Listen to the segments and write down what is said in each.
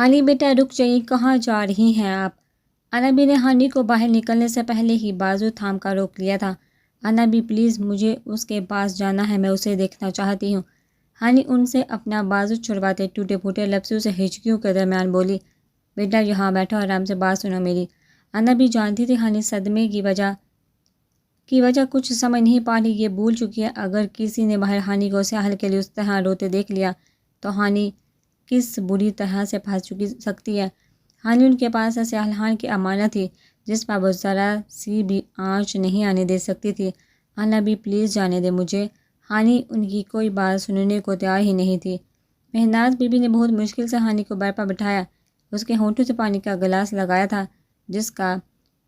ہانی بیٹا رک جائیے، کہاں جا رہی ہیں آپ؟ انابی نے ہانی کو باہر نکلنے سے پہلے ہی بازو تھام کر روک لیا تھا۔ انابی پلیز، مجھے اس کے پاس جانا ہے، میں اسے دیکھنا چاہتی ہوں۔ ہانی ان سے اپنا بازو چھڑواتے ٹوٹے پھوٹے لفظوں سے ہچکیوں کے درمیان بولی، بیٹا یہاں بیٹھو، آرام سے بات سنو میری۔ انابی جانتی تھی ہانی صدمے کی وجہ کچھ سمجھ نہیں پا رہی، یہ بھول چکی ہے اگر کسی نے باہر ہانی کو سیاحل کے لیے اس طرح روتے دیکھ لیا تو ہانی کس بری طرح سے پھنس سکتی ہے۔ ہانی ان کے پاس سیاحل کی امانت تھی جس پر وہ ذرا سی بھی آنچ نہیں آنے دے سکتی تھی۔ انابی پلیز جانے دے مجھے۔ ہانی ان کی کوئی بات سننے کو تیار ہی نہیں تھی۔ مہناز بی بی نے بہت مشکل سے ہانی کو بر پر بٹھایا، اس کے ہونٹوں سے پانی کا گلاس لگایا تھا جس کا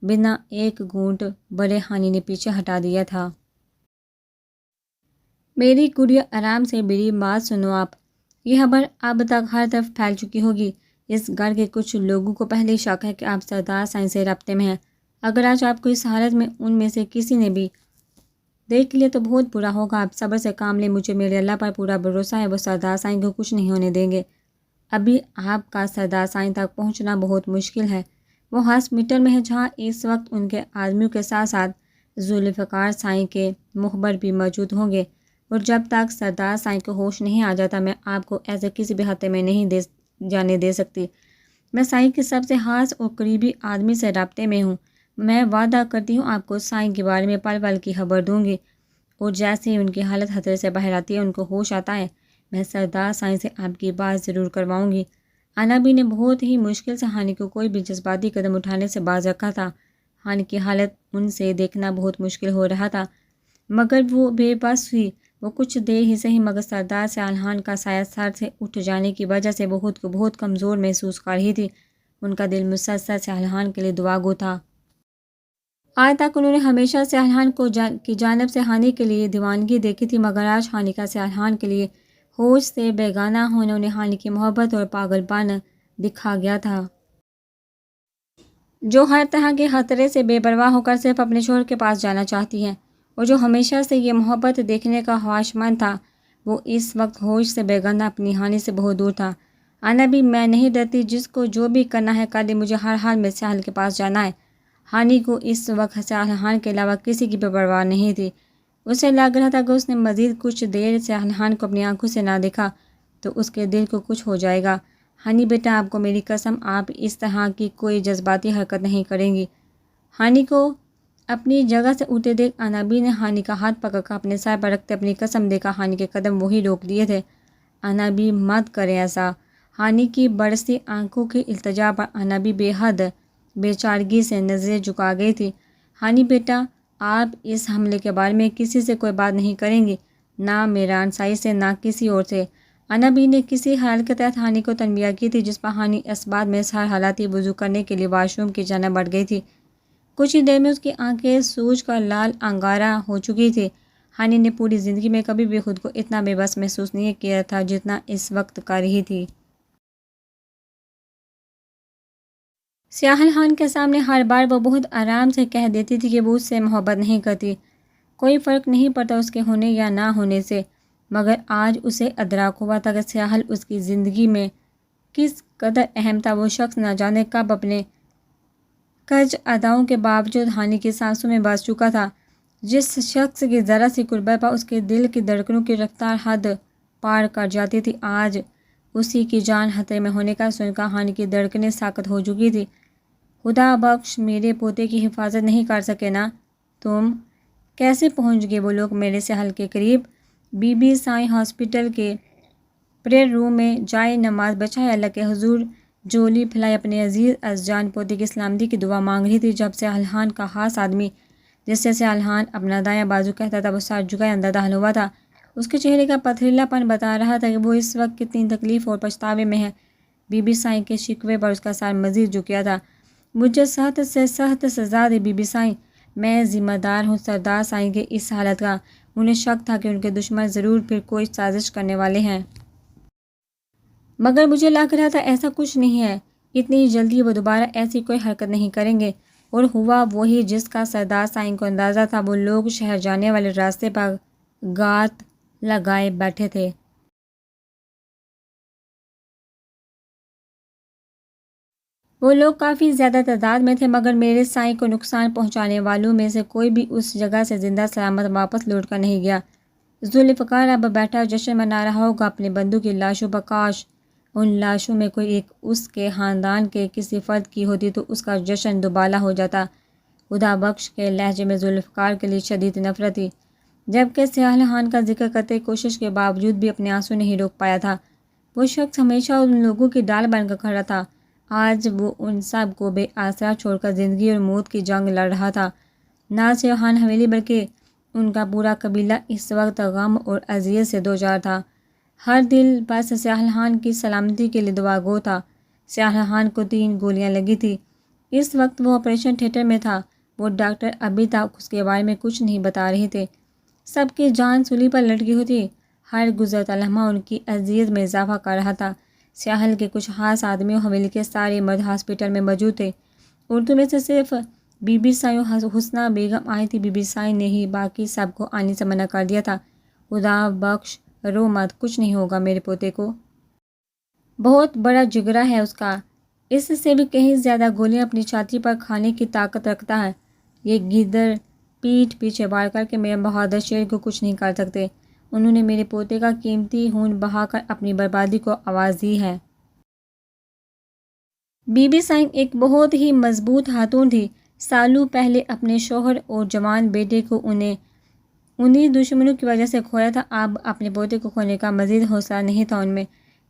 بنا ایک گھونٹ بھرے ہانی نے پیچھے ہٹا دیا تھا۔ میری گڑیا آرام سے میری بات سنو آپ۔ یہ خبر اب تک ہر طرف پھیل چکی ہوگی۔ اس گھر کے کچھ لوگوں کو پہلے ہی شک ہے کہ آپ سردار سائیں سے رابطے میں ہیں۔ اگر آج آپ کو اس حالت میں ان میں سے کسی نے بھی دیکھ لیا تو بہت برا ہوگا۔ آپ صبر سے کام لیں، مجھے میرے اللہ پر پورا بھروسہ ہے، وہ سردار سائیں کو کچھ نہیں ہونے دیں گے۔ ابھی آپ کا سردار سائیں تک پہنچنا بہت مشکل ہے۔ وہ ہاسپٹل میں ہے جہاں اس وقت ان کے آدمیوں کے ساتھ ساتھ ذوالفقار سائیں کے مخبر بھی موجود ہوں گے، اور جب تک سردار سائیں کو ہوش نہیں آ جاتا میں آپ کو ایسے کسی بھی خطے میں نہیں جانے دے سکتی۔ میں سائیں کے سب سے خاص اور قریبی آدمی سے رابطے میں ہوں۔ میں وعدہ کرتی ہوں آپ کو سائیں کے بارے میں پل پل کی خبر دوں گی، اور جیسے ہی ان کی حالت خطرے سے باہر آتی ہے، ان کو ہوش آتا ہے، میں سردار سائیں سے آپ کی بات ضرور کرواؤں گی۔ انابی نے بہت ہی مشکل سے ہانی کو کوئی بھی جذباتی قدم اٹھانے سے باز رکھا تھا۔ ہانی کی حالت ان سے دیکھنا بہت مشکل ہو رہا تھا، مگر وہ بے بس ہوئی۔ وہ کچھ دیر ہی سہی مگر سردار سیاحل کا سایہ سر سے اٹھ جانے کی وجہ سے بہت کمزور محسوس کر رہی تھی۔ ان کا دل مسلسل سیاحل کے لیے دعا گو تھا۔ آج تک انہوں نے ہمیشہ سیاحل کی جانب سے ہانی کے لیے دیوانگی دیکھی تھی، مگر آج ہانی کا سیاحل کے لیے ہوش سے بیگانہ ہونا انہیں ہانی کی محبت اور پاگل پن دکھا گیا تھا، جو ہر طرح کے خطرے سے بے پرواہ ہو کر صرف اپنے شوہر کے پاس جانا چاہتی ہے، اور جو ہمیشہ سے یہ محبت دیکھنے کا خواہشمند تھا، وہ اس وقت ہوش سے بیگانہ اپنی ہانی سے بہت دور تھا۔ انابی، میں نہیں ڈرتی، جس کو جو بھی کرنا ہے کر لے، مجھے ہر حال میں سیاحل کے پاس جانا ہے۔ ہانی کو اس وقت سیاحل کے علاوہ کسی کی بھی پرواہ نہیں تھی۔ اسے لگ رہا تھا کہ اس نے مزید کچھ دیر سیاحل کو اپنی آنکھوں سے نہ دیکھا تو اس کے دل کو کچھ ہو جائے گا۔ ہانی بیٹا، آپ کو میری قسم، آپ اس طرح کی کوئی جذباتی حرکت نہیں کریں گی۔ ہانی کو اپنی جگہ سے اٹھتے دیکھ انابی نے ہانی کا ہاتھ پکڑ کر اپنے سر پر رکھتے اپنی قسم دے کر ہانی کے قدم وہی روک دیے تھے۔ انابی، مت کریں ایسا۔ ہانی کی برستی آنکھوں کی التجا پر انابی بے حد بے چارگی سے نظریں جھکا گئی تھی۔ ہانی بیٹا، آپ اس حملے کے بارے میں کسی سے کوئی بات نہیں کریں گی، نہ میران سائی سے، نہ کسی اور سے۔ انابی نے کسی خیال کے تحت ہانی کو تنبیہ کی تھی، جس پر ہانی اس بات میں ہر حالاتی وضو کرنے کے لیے واش روم کی جانب بڑھ گئی تھی۔ کچھ ہی دیر میں اس کی آنکھیں سوج کر لال انگارہ ہو چکی تھی۔ ہانی نے پوری زندگی میں کبھی بھی خود کو اتنا بے بس محسوس نہیں کیا تھا جتنا اس وقت کر رہی تھی۔ سیاحل کے سامنے ہر بار وہ بہت آرام سے کہہ دیتی تھی کہ وہ اس سے محبت نہیں کرتی، کوئی فرق نہیں پڑتا اس کے ہونے یا نہ ہونے سے، مگر آج اسے ادراک ہوا تھا کہ سیاحل اس کی زندگی میں کس قدر اہم تھا۔ وہ شخص نہ جانے کب اپنے کج اداؤں کے باوجود ہانی کی سانسوں میں بس چکا تھا۔ جس شخص کی ذرا سی قربت پر اس کے دل کی دھڑکنوں کی رفتار حد پار کر جاتی تھی، آج اسی کی جان خطرے میں ہونے کا سن کر ہانی کی دھڑکنیں ساکت ہو چکی تھی۔ خدا بخش، میرے پوتے کی حفاظت نہیں کر سکے نا تم؟ کیسے پہنچ گئے وہ لوگ میرے سیاحل کے قریب؟ بی بی سائیں ہاسپٹل کے پریئر روم میں جائے نماز بچھائے اللہ کے حضور جولی پھیلائے اپنے عزیز از جان پوتے کی سلامتی کی دعا مانگ رہی تھی، جب سیاحل کا خاص آدمی، جس سے سیاحل اپنا دایاں بازو کہتا تھا، وہ سر جھکائے اندر داخل ہوا تھا۔ اس کے چہرے کا پتھریلا پن بتا رہا تھا کہ وہ اس وقت کتنی تکلیف اور پچھتاوے میں ہے۔ بی بی سائیں کے شکوے پر اس کا سر مزید جھک گیا تھا۔ مجھے سخت سے سخت سزا دے بی بی سائیں، میں ذمہ دار ہوں سردار سائیں کی اس حالت کا۔ انہیں شک تھا کہ ان کے دشمن ضرور پھر کوئی سازش کرنے والے ہیں، مگر مجھے لگ رہا تھا ایسا کچھ نہیں ہے، اتنی جلدی وہ دوبارہ ایسی کوئی حرکت نہیں کریں گے۔ اور ہوا وہی جس کا سردار سائیں کو اندازہ تھا، وہ لوگ شہر جانے والے راستے پر گھات لگائے بیٹھے تھے۔ وہ لوگ کافی زیادہ تعداد میں تھے، مگر میرے سائیں کو نقصان پہنچانے والوں میں سے کوئی بھی اس جگہ سے زندہ سلامت واپس لوٹ کر نہیں گیا۔ ذوالفقار اب بیٹھا جشن منا رہا ہوگا اپنے بندوں کی لاشوں پر۔ کاش ان لاشوں میں کوئی ایک اس کے خاندان کے کسی فرد کی ہوتی تو اس کا جشن دوبالا ہو جاتا۔ خدا بخش کے لہجے میں ذوالفقار کے لیے شدید نفرت تھی، جبکہ سیاح خان کا ذکر کرتے کوشش کے باوجود بھی اپنے آنسو نہیں روک پایا تھا۔ وہ شخص ہمیشہ ان لوگوں کی ڈال بن کر کھڑا تھا، آج وہ ان سب کو بے آسرا چھوڑ کر زندگی اور موت کی جنگ لڑ رہا تھا۔ نہ صرف خان حویلی بلکہ ان کا پورا قبیلہ اس وقت غم اور اذیت سے دوچار تھا۔ ہر دل بس سیاح خان کی سلامتی کے لیے دعا گو تھا۔ سیاح خان کو 3 گولیاں لگی تھی۔ اس وقت وہ آپریشن تھیٹر میں تھا۔ وہ ڈاکٹر ابھی تک اس کے بارے میں کچھ نہیں بتا رہے تھے۔ سب کی جان سولی پر لٹکی ہوئی تھی۔ ہر گزرتا لمحہ ان کی اذیت میں اضافہ کر رہا تھا۔ سیاحل کے کچھ خاص آدمی اور حویلی کے سارے مرد ہاسپٹل میں موجود تھے۔ اردو میں سے صرف بی بی سائیں حسنہ بیگم آئی تھی۔ بی بی سائیں نے ہی باقی سب کو آنے سے منع کر دیا تھا۔ خدا بخش، رو مت، کچھ نہیں ہوگا میرے پوتے کو۔ بہت بڑا جگرا ہے اس کا، اس سے بھی کہیں زیادہ گولیاں اپنی چھاتی پر کھانے کی طاقت رکھتا ہے۔ یہ گیدڑ پیٹھ پیچھے وار کر کے میرے بہادر شیر کو کچھ نہیں کر سکتے۔ انہوں نے میرے پوتے کا قیمتی خون بہا کر اپنی بربادی کو آواز دی ہے۔ بی بی سائیں ایک بہت ہی مضبوط خاتون تھی۔ سالوں پہلے اپنے شوہر اور جوان بیٹے کو انہی دشمنوں کی وجہ سے کھویا تھا۔ اب اپنے پوتے کو کھونے کا مزید حوصلہ نہیں تھا ان میں۔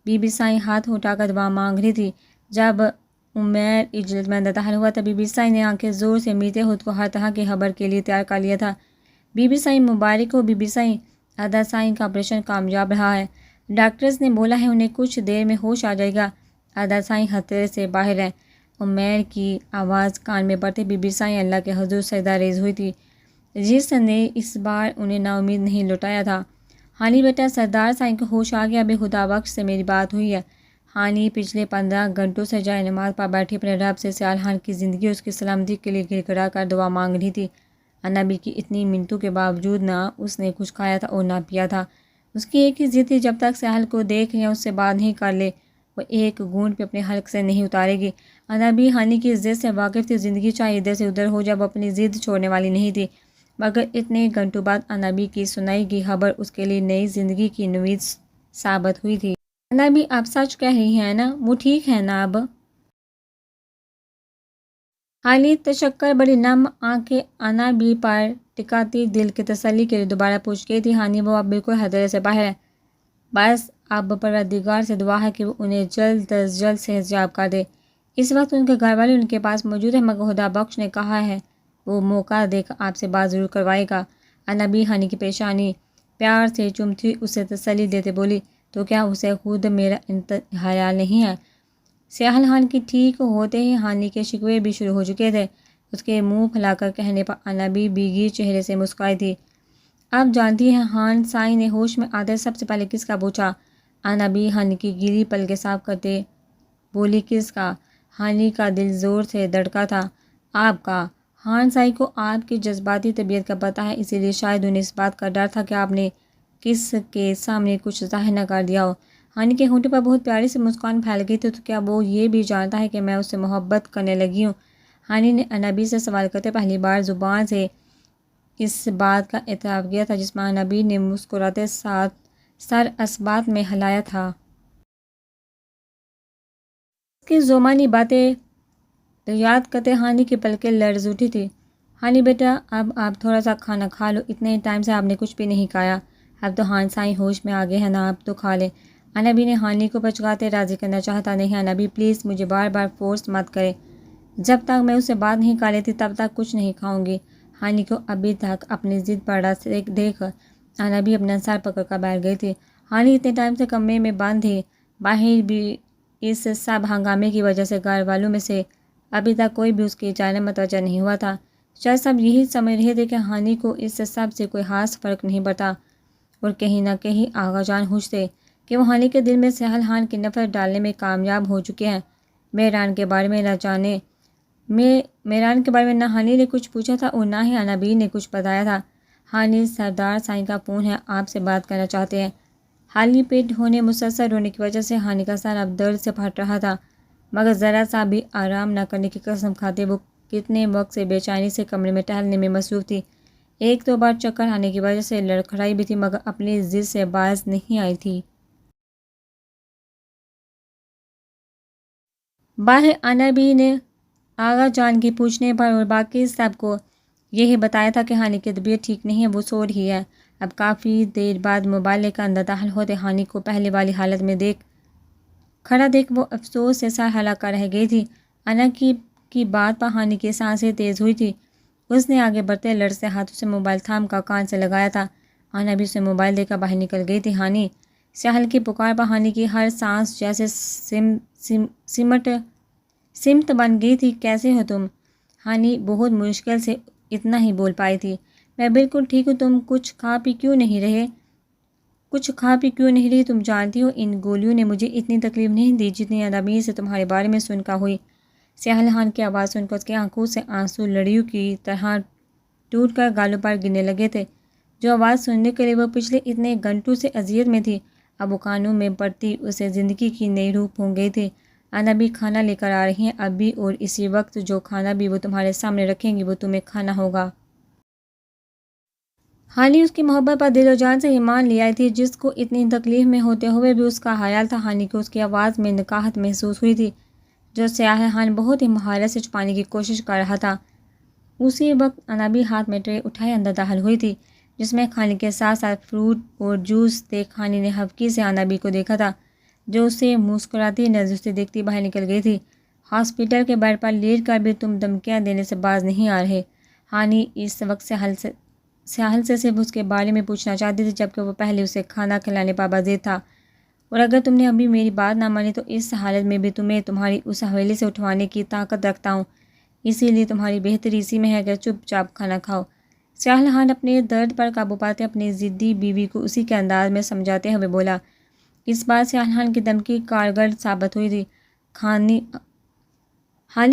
بی بی سائیں ہاتھ اٹھا کر دعا مانگ رہی تھی۔ جب عمیر اجلت میں انتقال ہوا تب بی بی سائیں نے آنکھیں زور سے میتے خود کو ہر طرح کی خبر کے لیے تیار کر لیا تھا۔ بی بی سائیں مبارک ہو بی بی سائیں، ادا سائیں کا آپریشن کامیاب رہا ہے۔ ڈاکٹرز نے بولا ہے انہیں کچھ دیر میں ہوش آ جائے گا۔ ادا سائیں خطرے سے باہر ہیں۔ عمیر کی آواز کان میں پڑتے بی بی سائیں اللہ کے حضور سجدہ ریز ہوئی تھی، جس نے اس بار انہیں نا امید نہیں لوٹایا تھا۔ ہانی بیٹا، سردار سائیں کو ہوش آ گیا، ابھی خدا بخش سے میری بات ہوئی ہے۔ ہانی پچھلے 15 گھنٹوں سے جائے نماز پر بیٹھی اپنے رب سے سیال خان کی زندگی اور اس کی سلامتی کے لیے گڑ گڑا کر دعا مانگ رہی تھی۔ نبی کی اتنی منتوں کے باوجود نہ اس نے کچھ کھایا تھا اور نہ پیا تھا۔ اس کی ایک ہی ضد تھی، جب تک سیال کو دیکھ یا اس سے بات نہیں کر لے وہ ایک گھونٹ بھی اپنے حلق سے نہیں اتارے گی۔ نبی ہانی کی ضد سے واقف تھی، زندگی چاہے ادھر سے ادھر ہو جائے وہ اپنی ضد چھوڑنے والی نہیں تھی، مگر اتنے گھنٹوں بعد نبی کی سنائی گئی خبر اس کے لیے نئی زندگی کی نوید ثابت ہوئی تھی۔ نبی آپ سچ کہہ رہی ہیں نا؟ وہ ٹھیک ہے نا اب؟ ہانی تشکر بڑی نم آنکھیں نبی پر ٹکاتی دل کی تسلی کے لیے دوبارہ پوچھ گئی تھی۔ ہانی وہ اب بالکل خطرے سے باہر ہے، بس اب پروردگار سے دعا ہے کہ وہ انہیں جلد از جلد صحت یاب کر دے۔ اس وقت ان کے گھر والے ان کے پاس موجود ہیں، مگر خدا بخش نے کہا ہے وہ موقع دے کر آپ سے بات ضرور کروائے گا۔ نبی ہانی کی پیشانی پیار سے چومتی اسے تسلی دیتے بولی، تو کیا اسے خود میرا خیال نہیں ہے؟ سیاحل خان کی ٹھیک ہوتے ہی ہانی کے شکوے بھی شروع ہو چکے تھے۔ اس کے منہ پھیلا کر کہنے پر نبی بیگی چہرے سے مسکرائی تھی۔ اب جانتی ہیں خان سائیں نے ہوش میں آتے سب سے پہلے کس کا پوچھا؟ نبی ہانی کی گیلی پلکیں صاف کرتے بولی، کس کا؟ ہانی کا دل زور سے دھڑکا تھا۔ آپ کا۔ خان سائیں کو آپ کی جذباتی طبیعت کا پتہ ہے، اسی لیے شاید انہیں اس بات کا ڈر تھا کہ آپ نے کس کے سامنے کچھ ظاہر نہ کر دیا ہو۔ ہانی کے ہونٹوں پر بہت پیاری سی مسکان پھیل گئی تھی، تو کیا وہ یہ بھی جانتا ہے کہ میں اس سے محبت کرنے لگی ہوں؟ ہانی نے نبی سے سوال کرتے پہلی بار زبان سے اس بات کا اعتراف کیا تھا جس میں نبی نے مسکراتے ساتھ سر اسبات میں ہلایا تھا۔ اس کی زمانی باتیں یاد کرتے ہانی کی پلکیں لرز اٹھی تھی۔ ہانی بیٹا، اب آپ تھوڑا سا کھانا کھا لو، اتنے ٹائم سے آپ نے کچھ بھی نہیں کھایا۔ اب تو خان سائیں ہوش میں آ گئے ہیں نا، اب تو کھا لیں۔ نبی نے ہانی کو پچکاتے راضی کرنا چاہتا، نہیں نبی پلیز مجھے بار بار فورس مت کرے، جب تک میں اسے بات نہیں کر لیتی تب تک کچھ نہیں کھاؤں گی۔ ہانی کو ابھی تک اپنی ضد پر دیکھ نبی اپنا سر پکڑ کر بیٹھ گئی تھی۔ ہانی اتنے ٹائم سے کمرے میں بند تھی، باہر بھی اس سب ہنگامے کی وجہ سے گھر والوں میں سے ابھی تک کوئی بھی اس کی جانب متوجہ نہیں ہوا تھا۔ شاید سب یہی سمجھ رہے تھے کہ ہانی کو اس سب سے کوئی خاص فرق نہیں پڑتا، اور کہیں نہ کہیں آغا جان خوش تھے کہ وہ ہانی کے دل میں سیاحل خان کی نفرت ڈالنے میں کامیاب ہو چکے ہیں۔ میران کے بارے میں نہ ہانی نے کچھ پوچھا تھا اور نہ ہی نبی نے کچھ بتایا تھا۔ ہانی، سردار سائیں کا فون ہے، آپ سے بات کرنا چاہتے ہیں۔ خالی پیٹ ہونے مسلسل رونے کی وجہ سے ہانی کا سر اب درد سے پھٹ رہا تھا۔ مگر ذرا سا بھی آرام نہ کرنے کی قسم کھاتے وہ کتنے وقت سے بے چینی سے کمرے میں ٹہلنے میں مصروف تھی۔ ایک دو بار چکر آنے کی وجہ سے لڑکھڑائی بھی تھی مگر اپنی ضد سے باز نہیں آئی تھی۔ باہر انابی نے آغا جان کی پوچھنے پر اور باقی سب کو یہی بتایا تھا کہ ہانی کی طبیعت ٹھیک نہیں ہے، وہ سو رہی ہے۔ اب کافی دیر بعد موبائل لے کر اندر داخل ہوتے ہانی کو پہلے والی حالت میں کھڑا دیکھ وہ افسوس سے سر ہلا کر رہ گئی تھی۔ انا کی بات پر ہانی کی سانسیں تیز ہوئی تھی۔ اس نے آگے بڑھتے لرزتے ہاتھوں سے موبائل تھام کر کان سے لگایا تھا۔ انا بھی اسے موبائل دے کر باہر نکل گئی تھی۔ ہانی، ساحل کی پکار پر ہانی کی ہر سانس جیسے سمت بن گئی تھی۔ کیسے ہو تم؟ ہانی بہت مشکل سے اتنا ہی بول پائی تھی۔ میں بالکل ٹھیک ہوں، تم کچھ کھا پی کیوں نہیں رہی؟ تم جانتی ہو ان گولیوں نے مجھے اتنی تکلیف نہیں دی جتنی ادابین سے تمہارے بارے میں سن کر ہوئی۔ سیاحل کی آواز سن کر اس کی آنکھوں سے آنسو لڑیوں کی طرح ٹوٹ کر گالوں پر گرنے لگے تھے۔ جو آواز سننے کے لیے وہ پچھلے اتنے گھنٹوں سے اذیت میں تھی، اب وہ کانوں میں پڑتی اسے زندگی کی نئی روح پھونک گئی تھی۔ انا بھی کھانا لے کر آ رہی ہیں اب بھی، اور اسی وقت جو کھانا بھی وہ تمہارے سامنے رکھیں گی وہ تمہیں کھانا ہوگا۔ ہانی اس کی محبت پر دل و جان سے ایمان لے آئی تھی، جس کو اتنی تکلیف میں ہوتے ہوئے بھی اس کا خیال تھا۔ ہانی کو اس کی آواز میں نکاہت محسوس ہوئی تھی جو سیاحل بہت ہی مہارت سے چھپانے کی کوشش کر رہا تھا۔ اسی وقت انا بھی ہاتھ میں ٹرے اٹھائے اندر داخل ہوئی تھی جس میں کھانے کے ساتھ ساتھ فروٹ اور جوس دیکھ ہانی نے حقیقی سے انا بھی کو دیکھا تھا جو اسے مسکراتی نظر سے دیکھتی باہر نکل گئی تھی۔ ہاسپٹل کے بیڈ پر لیٹ کر بھی تم دھمکیاں دینے سے باز نہیں آ رہے؟ ہانی اس وقت سیاحل سے صرف اس کے بارے میں پوچھنا چاہتی تھی جبکہ وہ پہلے اسے کھانا کھلانے پر بازید تھا۔ اور اگر تم نے ابھی میری بات نہ مانی تو اس حالت میں بھی تمہیں تمہاری اس حویلی سے اٹھوانے کی طاقت رکھتا ہوں، اسی لیے تمہاری بہتری اسی میں ہے کہ چپ چاپ کھانا کھاؤ۔ سیاحل اپنے درد پر قابو پاتے اپنی ضدی بیوی کو اسی کے انداز میں سمجھاتے ہوئے بولا۔ اس بار سیاحل کی دھمکی کارگر ثابت ہوئی تھی۔ ہانی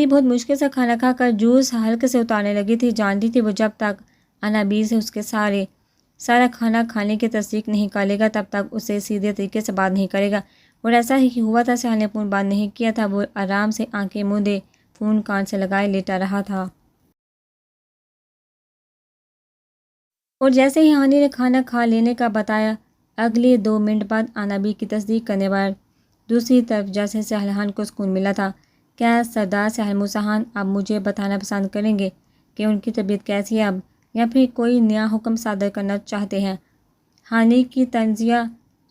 بہت مشکل سے کھانا کھا کر جوس حلق سے اتارنے لگی تھی۔ جانتی تھی وہ جب تک انا بی سے اس کے سارا کھانا کھانے کی تصدیق نہیں کر لے گا تب تک اسے سیدھے طریقے سے بات نہیں کرے گا، اور ایسا ہی ہوا تھا۔ سیاحل نے فون بند نہیں کیا تھا، وہ آرام سے آنکھیں موندے فون کان سے لگائے لیٹا رہا تھا۔ اور جیسے ہی ہانی نے کھانا کھا لینے کا بتایا، اگلے 2 منٹ بعد انا بی کی تصدیق کرنے پر دوسری طرف جیسے سیاحل کو سکون ملا تھا۔ کیا سردار سیاحل موسیٰ اب مجھے بتانا پسند کریں گے کہ ان کی طبیعت کیسی ہے اب، یا پھر کوئی نیا حکم صادر کرنا چاہتے ہیں؟ ہانی کی طنزیہ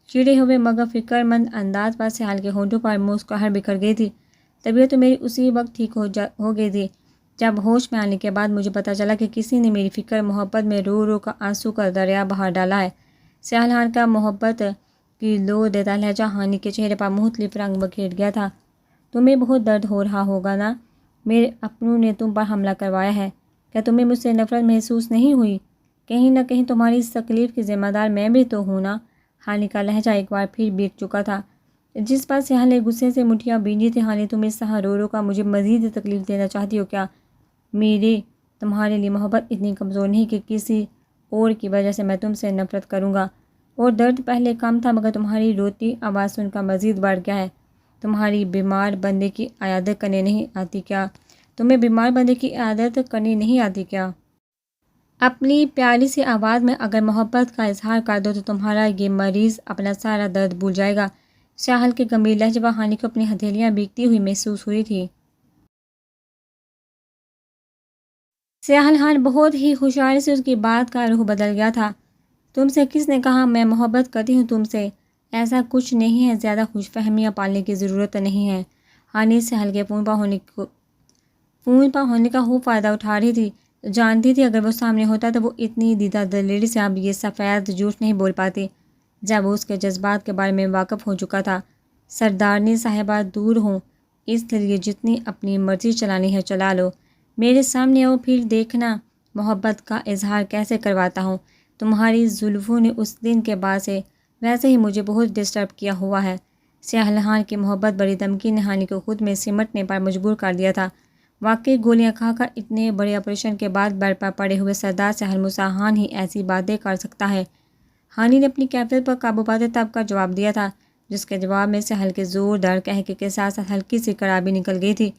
چڑے ہوئے مگر فکر مند انداز پر سیاحل کے ہونٹوں پر مسکراہٹ بکھر گئی تھی۔ طبیعت تو میری اسی وقت ٹھیک ہو گئی تھی جب ہوش میں آنے کے بعد مجھے پتہ چلا کہ کسی نے میری فکر محبت میں رو رو کر آنسو کا دریا بہا ڈالا ہے۔ سیاحل کا محبت کی لو دیتا لہجہ ہانی کے چہرے پر مختلف رنگ بکھیر گیا تھا۔ تمہیں بہت درد ہو رہا ہوگا نا؟ میرے اپنوں نے تم پر حملہ کروایا ہے، کیا تمہیں مجھ سے نفرت محسوس نہیں ہوئی؟ کہیں نہ کہیں تمہاری اس تکلیف کی ذمہ دار میں بھی تو ہوں نا؟ ہانی کا لہجہ ایک بار پھر بیک چکا تھا، جس پر سیاحل نے غصے سے مٹھیاں بھینجی تھی۔ ہانی، تم اس طرح رو رو کر مجھے مزید تکلیف دینا چاہتی ہو کیا؟ میری تمہارے لیے محبت اتنی کمزور نہیں کہ کسی اور کی وجہ سے میں تم سے نفرت کروں گا، اور درد پہلے کم تھا مگر تمہاری روتی آواز سن کر مزید بڑھ گیا ہے۔ تمہاری بیمار بندے کی عیادت کرنے نہیں آتی کیا؟ تمہیں بیمار بندے کی عیادت کرنی نہیں آتی کیا؟ اپنی پیاری سی آواز میں اگر محبت کا اظہار کر دو تو تمہارا یہ مریض اپنا سارا درد بھول جائے گا۔ سیاحل کے گمبھیر لہجے پر ہانی کو اپنی ہتھیلیاں بھیگتی ہوئی محسوس ہوئی تھی۔ سیاحل بہت ہی ہوشیاری سے اس کی بات کا رخ بدل گیا تھا۔ تم سے کس نے کہا میں محبت کرتی ہوں تم سے؟ ایسا کچھ نہیں ہے، زیادہ خوش فہمیاں پالنے کی ضرورت نہیں ہے۔ ہانی سیاحل کے فون پر ہونے کا خوب فائدہ اٹھا رہی تھی۔ جانتی تھی اگر وہ سامنے ہوتا تو وہ اتنی دیدہ دلیری سے اب یہ سفید جھوٹ نہیں بول پاتی جب وہ اس کے جذبات کے بارے میں واقف ہو چکا تھا۔ سردارنی صاحبہ دور ہوں، اس لیے جتنی اپنی مرضی چلانی ہے چلا لو، میرے سامنے آؤ پھر دیکھنا محبت کا اظہار کیسے کرواتا ہوں۔ تمہاری زلفوں نے اس دن کے بعد سے ویسے ہی مجھے بہت ڈسٹرب کیا ہوا ہے۔ سیاحل کی محبت بڑی دھمکی نے ہانی کو خود میں سمٹنے پر مجبور کر دیا تھا۔ واقعی گولیاں کھا کر اتنے بڑے آپریشن کے بعد بیڈ پر پڑے ہوئے سردار سیاحل موسیٰ ہی ایسی باتیں کر سکتا ہے؟ ہانی نے اپنی کیفیت پر قابو پاتے تب کا جواب دیا تھا جس کے جواب میں سہل کے زوردار قہقہے کے ساتھ ساتھ ہلکی سی کڑا بھی نکل گئی تھی۔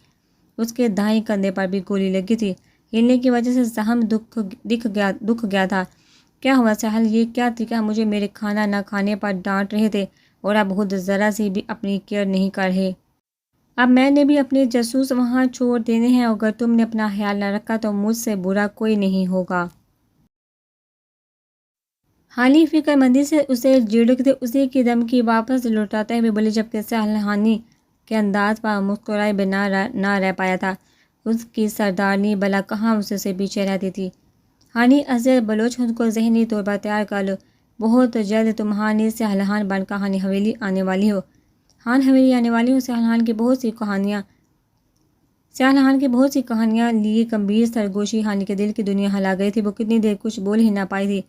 اس کے دائیں کندھے پر بھی گولی لگی تھی۔ ہلنے کی وجہ سے زخم دکھ گیا تھا۔ کیا ہوا سہل، یہ کیا طریقہ؟ مجھے میرے کھانا نہ کھانے پر ڈانٹ رہے تھے اور اب خود ذرا سی بھی اپنی کیئر نہیں کر رہے۔ اب میں نے بھی اپنے جاسوس وہاں چھوڑ دینے ہیں، اگر تم نے اپنا خیال نہ رکھا تو مجھ سے برا کوئی نہیں ہوگا۔ ہانی فکر مندی سے اسے جھڑکتے اسی کی دھمکی واپس لوٹاتے ہوئے بولی، جبکہ سہل ہانی کے انداز پر مسکرائے بنا نہ رہ پایا تھا۔ اس کی سردارنی بلا کہاں اسے سے پیچھے رہتی تھی۔ ہانی ازر بلوچ، خود کو ذہنی طور پر تیار کر لو، بہت جلد تم ہانی سہل خان بن کر ہانی حویلی آنے والی ہو۔ سہل خان کی بہت سی کہانیاں لیے گمبھیر سرگوشی ہانی کے دل کی دنیا ہلا گئی تھی۔ وہ کتنی دیر کچھ بول ہی نہ پائی تھی۔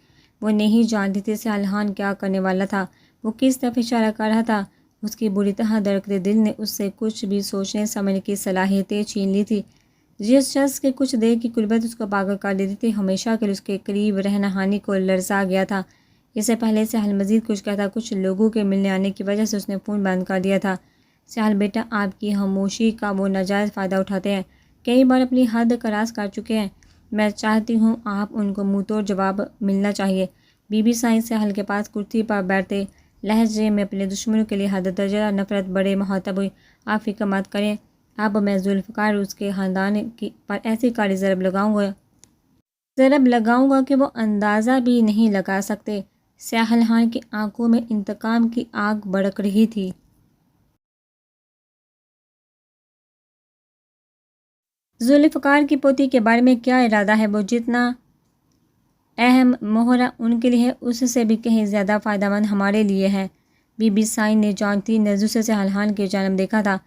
وہ نہیں جانتی تھی سہل خان کیا کرنے والا تھا، وہ کس طرف اشارہ کر رہا تھا۔ اس کی بری طرح دھڑکتے دل نے اس سے کچھ بھی سوچنے سمجھنے کی صلاحیتیں چھین لی تھی۔ جس شخص کے کچھ دیر کی قربت اس کو پاگل کر دیتی تھی، ہمیشہ کے لیے اس کے قریب رہنا ہانی کو لرزا گیا تھا۔ اس سے پہلے سہل مزید کچھ کہتا، کچھ لوگوں کے ملنے آنے کی وجہ سے اس نے فون بند کر دیا تھا۔ سہل بیٹا، آپ کی خاموشی کا وہ ناجائز فائدہ اٹھاتے ہیں، کئی بار اپنی حد کراس کر چکے ہیں۔ میں چاہتی ہوں آپ ان کو منہ توڑ جواب ملنا چاہیے۔ بی بی سائیں سہل کے پاس کرسی پر بیٹھتے لہجے میں اپنے دشمنوں کے لیے حد درجہ نفرت بڑے مخاطب ہوئی، آپ فکر مت کریں، اب میں ذوالفقار اس کے خاندان پر ایسی کڑی ضرب لگاؤں گا کہ وہ اندازہ بھی نہیں لگا سکتے۔ سہل خان کی آنکھوں میں انتقام کی آگ بھڑک رہی تھی۔ ذوالفقار کی پوتی کے بارے میں کیا ارادہ ہے؟ وہ جتنا اہم مہرہ ان کے لیے ہے، اس سے بھی کہیں زیادہ فائدہ مند ہمارے لیے ہے۔ بی بی سائیں نے جانتی نظروں سے سہل خان کی جانب دیکھا تھا،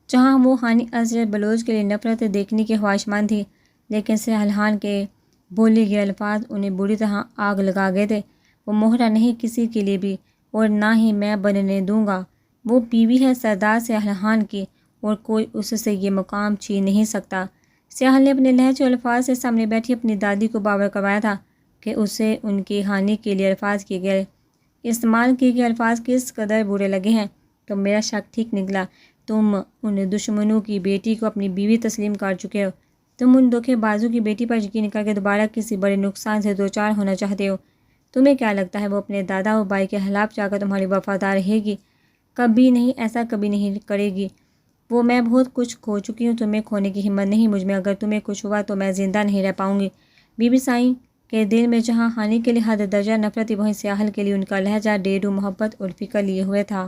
جہاں وہ ہانی ازر بلوچ کے لیے نفرت دیکھنے کی خواہشمند تھی، لیکن سہل خان کے بولے گئے الفاظ انہیں بری طرح آگ لگا گئے تھے۔ وہ مہرہ نہیں کسی کے لیے بھی، اور نہ ہی میں بننے دوں گا۔ وہ بیوی ہے سردار سہل خان کی، اور کوئی اس سے یہ مقام چھین نہیں سکتا۔ سہل نے اپنے لہجے اور الفاظ سے سامنے بیٹھی اپنی دادی کو باور کروایا تھا کہ اسے ان کی ہانی کے لیے استعمال کیے گئے الفاظ کس قدر برے لگے ہیں۔ تو میرا شک ٹھیک نکلا، تم ان دشمنوں کی بیٹی کو اپنی بیوی تسلیم کر چکے ہو، تم ان دھوکے بازوں کی بیٹی پر یقین کر کے دوبارہ کسی بڑے نقصان سے دوچار ہونا چاہتے ہو۔ تمہیں کیا لگتا ہے وہ اپنے دادا و بھائی کے خلاف جا کر تمہاری وفادار رہے گی؟ کبھی نہیں، ایسا کبھی نہیں کرے گی۔ وہ میں بہت کچھ کھو چکی ہوں، تمہیں کھونے کی ہمت نہیں مجھ میں، اگر تمہیں کچھ ہوا تو میں زندہ نہیں رہ پاؤں گی۔ بی بی سائیں کے دل میں جہاں ہانی کے لیے حد درجہ نفرت تھی، وہیں سہل کے لیے ان کا لہجہ ڈھیروں محبت اور فکر لیے ہوئے تھا۔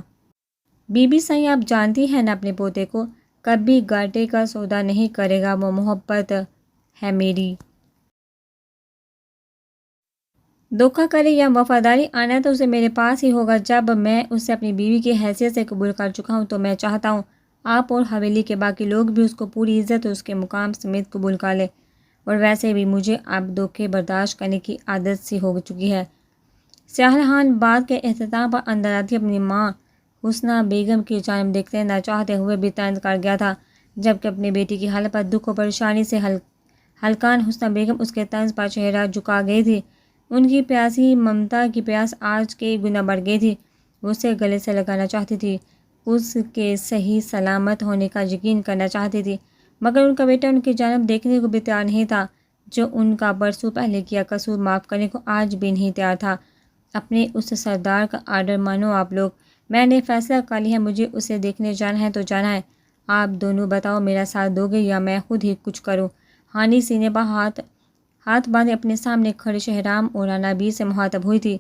بی بی سائیں، آپ جانتی ہیں نا اپنے پوتے کو، کبھی گاٹے کا سودا نہیں کرے گا، وہ محبت ہے میری۔ دھوکہ کرے یا وفاداری آنا تو اسے میرے پاس ہی ہوگا۔ جب میں اسے اپنی بیوی کی حیثیت سے قبول کر چکا ہوں تو میں چاہتا ہوں آپ اور حویلی کے باقی لوگ بھی اس کو پوری عزت اور اس کے مقام سمیت قبول کر لیں، اور ویسے بھی مجھے اب دھوکے برداشت کرنے کی عادت سی ہو چکی ہے۔ سہل خان بات کے اختتام پر اندر آتی اپنی ماں حسنہ بیگم کی جانب دیکھتے نہ چاہتے ہوئے بھی طنز کر گیا تھا، جبکہ اپنی بیٹی کی حالت پر دکھ و پریشانی سے ہلکان حسنہ بیگم اس کے طنز پر چہرہ جھکا گئی تھی۔ ان کی پیاسی ممتا کی پیاس آج کے گنا بڑھ گئی تھی۔ وہ اسے گلے سے لگانا چاہتی تھی، اس کے صحیح سلامت ہونے کا یقین کرنا چاہتی تھی، مگر ان کا بیٹا ان کی جانب دیکھنے کو بھی تیار نہیں تھا، جو ان کا برسوں پہلے کیا قصور معاف کرنے کو آج بھی نہیں تیار تھا۔ اپنے اس سردار کا آرڈر مانو آپ لوگ، میں نے فیصلہ کر لیا ہے، مجھے اسے دیکھنے جانا ہے تو جانا ہے۔ آپ دونوں بتاؤ، میرا ساتھ دو گے یا میں خود ہی کچھ کروں؟ ہانی سینے پر ہاتھ باندھے اپنے سامنے کھڑے شہرام اور نبی سے مخاطب ہوئی تھی۔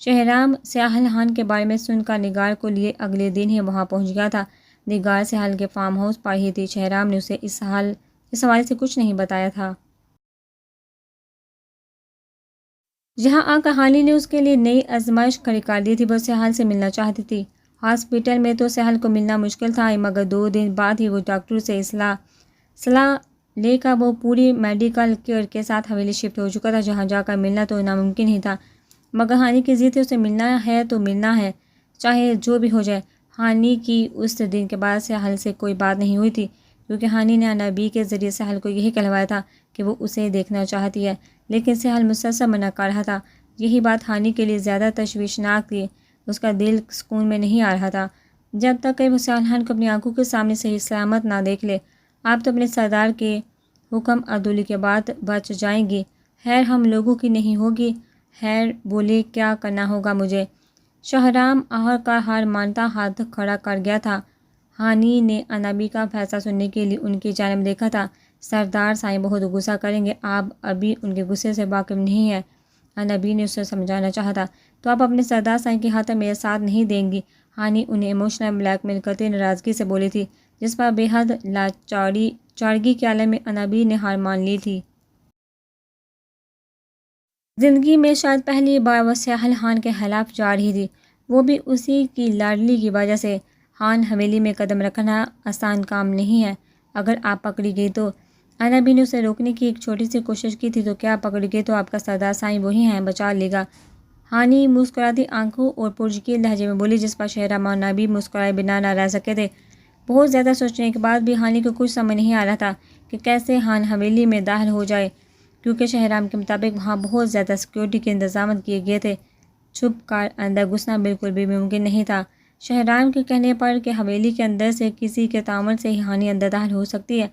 شہرام سہل خان کے بارے میں سن کر نگار کو لیے اگلے دن ہی وہاں پہنچ گیا تھا۔ نگار سہل کے فارم ہاؤس پر ہی تھی۔ شہرام نے اسے اس حوالے سے کچھ نہیں بتایا تھا۔ یہاں آ کر ہانی نے اس کے لیے نئی آزمائش کھڑی کر دی تھی۔ وہ سہل سے ملنا چاہتی تھی۔ ہاسپٹل میں تو سہل کو ملنا مشکل تھا، مگر 2 دن بعد ہی وہ ڈاکٹر سے صلاح لے کر وہ پوری میڈیکل کیئر کے ساتھ حویلی شفٹ ہو چکا تھا، جہاں جا کر ملنا تو ناممکن ہی تھا، مگر ہانی کی ضد تھی، اسے ملنا ہے تو ملنا ہے، چاہے جو بھی ہو جائے۔ ہانی کی اس دن کے بعد سہل سے کوئی بات نہیں ہوئی تھی، کیونکہ ہانی نے نبی کے ذریعے سہل کو یہی کہلوایا تھا کہ وہ اسے دیکھنا چاہتی ہے، لیکن سہل مسلسل منع کر رہا تھا۔ یہی بات ہانی کے لیے زیادہ تشویشناک تھی، اس کا دل سکون میں نہیں آ رہا تھا۔ جب تک کہ وہ سیالان کو اپنی آنکھوں کے سامنے صحیح سلامت نہ دیکھ لے، آپ تو اپنے سردار کے حکم عدولی کے بعد بچ جائیں گی، خیر ہم لوگوں کی نہیں ہوگی۔ خیر بولی کیا کرنا ہوگا مجھے؟ شہرام آخر کار ہار مانتا ہاتھ کھڑا کر گیا تھا۔ ہانی نے انابی کا فیصلہ سننے کے لیے ان کی جانب دیکھا تھا۔ سردار سائیں بہت غصہ کریں گے، آپ ابھی ان کے غصے سے واقف نہیں ہیں۔ انابی نے اسے سمجھانا چاہا تھا، تو آپ اپنے سردار سائیں کے ہاتھ میرے ساتھ نہیں دیں گی۔ ہانی انہیں ایموشنل بلیک میل کرتے ناراضگی سے بولی تھی، جس پر بے حد لاچارگی کے عالم میں انابی نے ہار مان لی تھی۔ زندگی میں شاید پہلی بار وہ سیاحل خان کے خلاف جا رہی تھی، وہ بھی اسی کی لاڈلی کی وجہ سے۔ خان حویلی میں قدم رکھنا آسان کام نہیں ہے، اگر آپ پکڑی گئی تو۔ انابی نے اسے روکنے کی ایک چھوٹی سی کوشش کی تھی، تو کیا پکڑی گئی تو آپ کا سردار سائیں وہی ہیں، بچا لے گا۔ ہانی مسکراتی آنکھوں اور پرجکیل لہجے میں بولی، جس پر شہرام اور انابی مسکرائے بنا نہ رہ سکے تھے۔ بہت زیادہ سوچنے کے بعد بھی ہانی کو کچھ سمجھ نہیں آ رہا تھا کہ کیسے خان حویلی میں داخل ہو جائے، کیونکہ شہرام کے مطابق وہاں بہت زیادہ سیکیورٹی کے انتظامات کیے گئے تھے۔ چھپ کر اندر گھسنا بالکل بھی ممکن نہیں تھا۔ شہرام کے کہنے پر کہ حویلی کے اندر سے کسی کے تعاون سے ہی ہانی اندر داخل ہو سکتی ہے،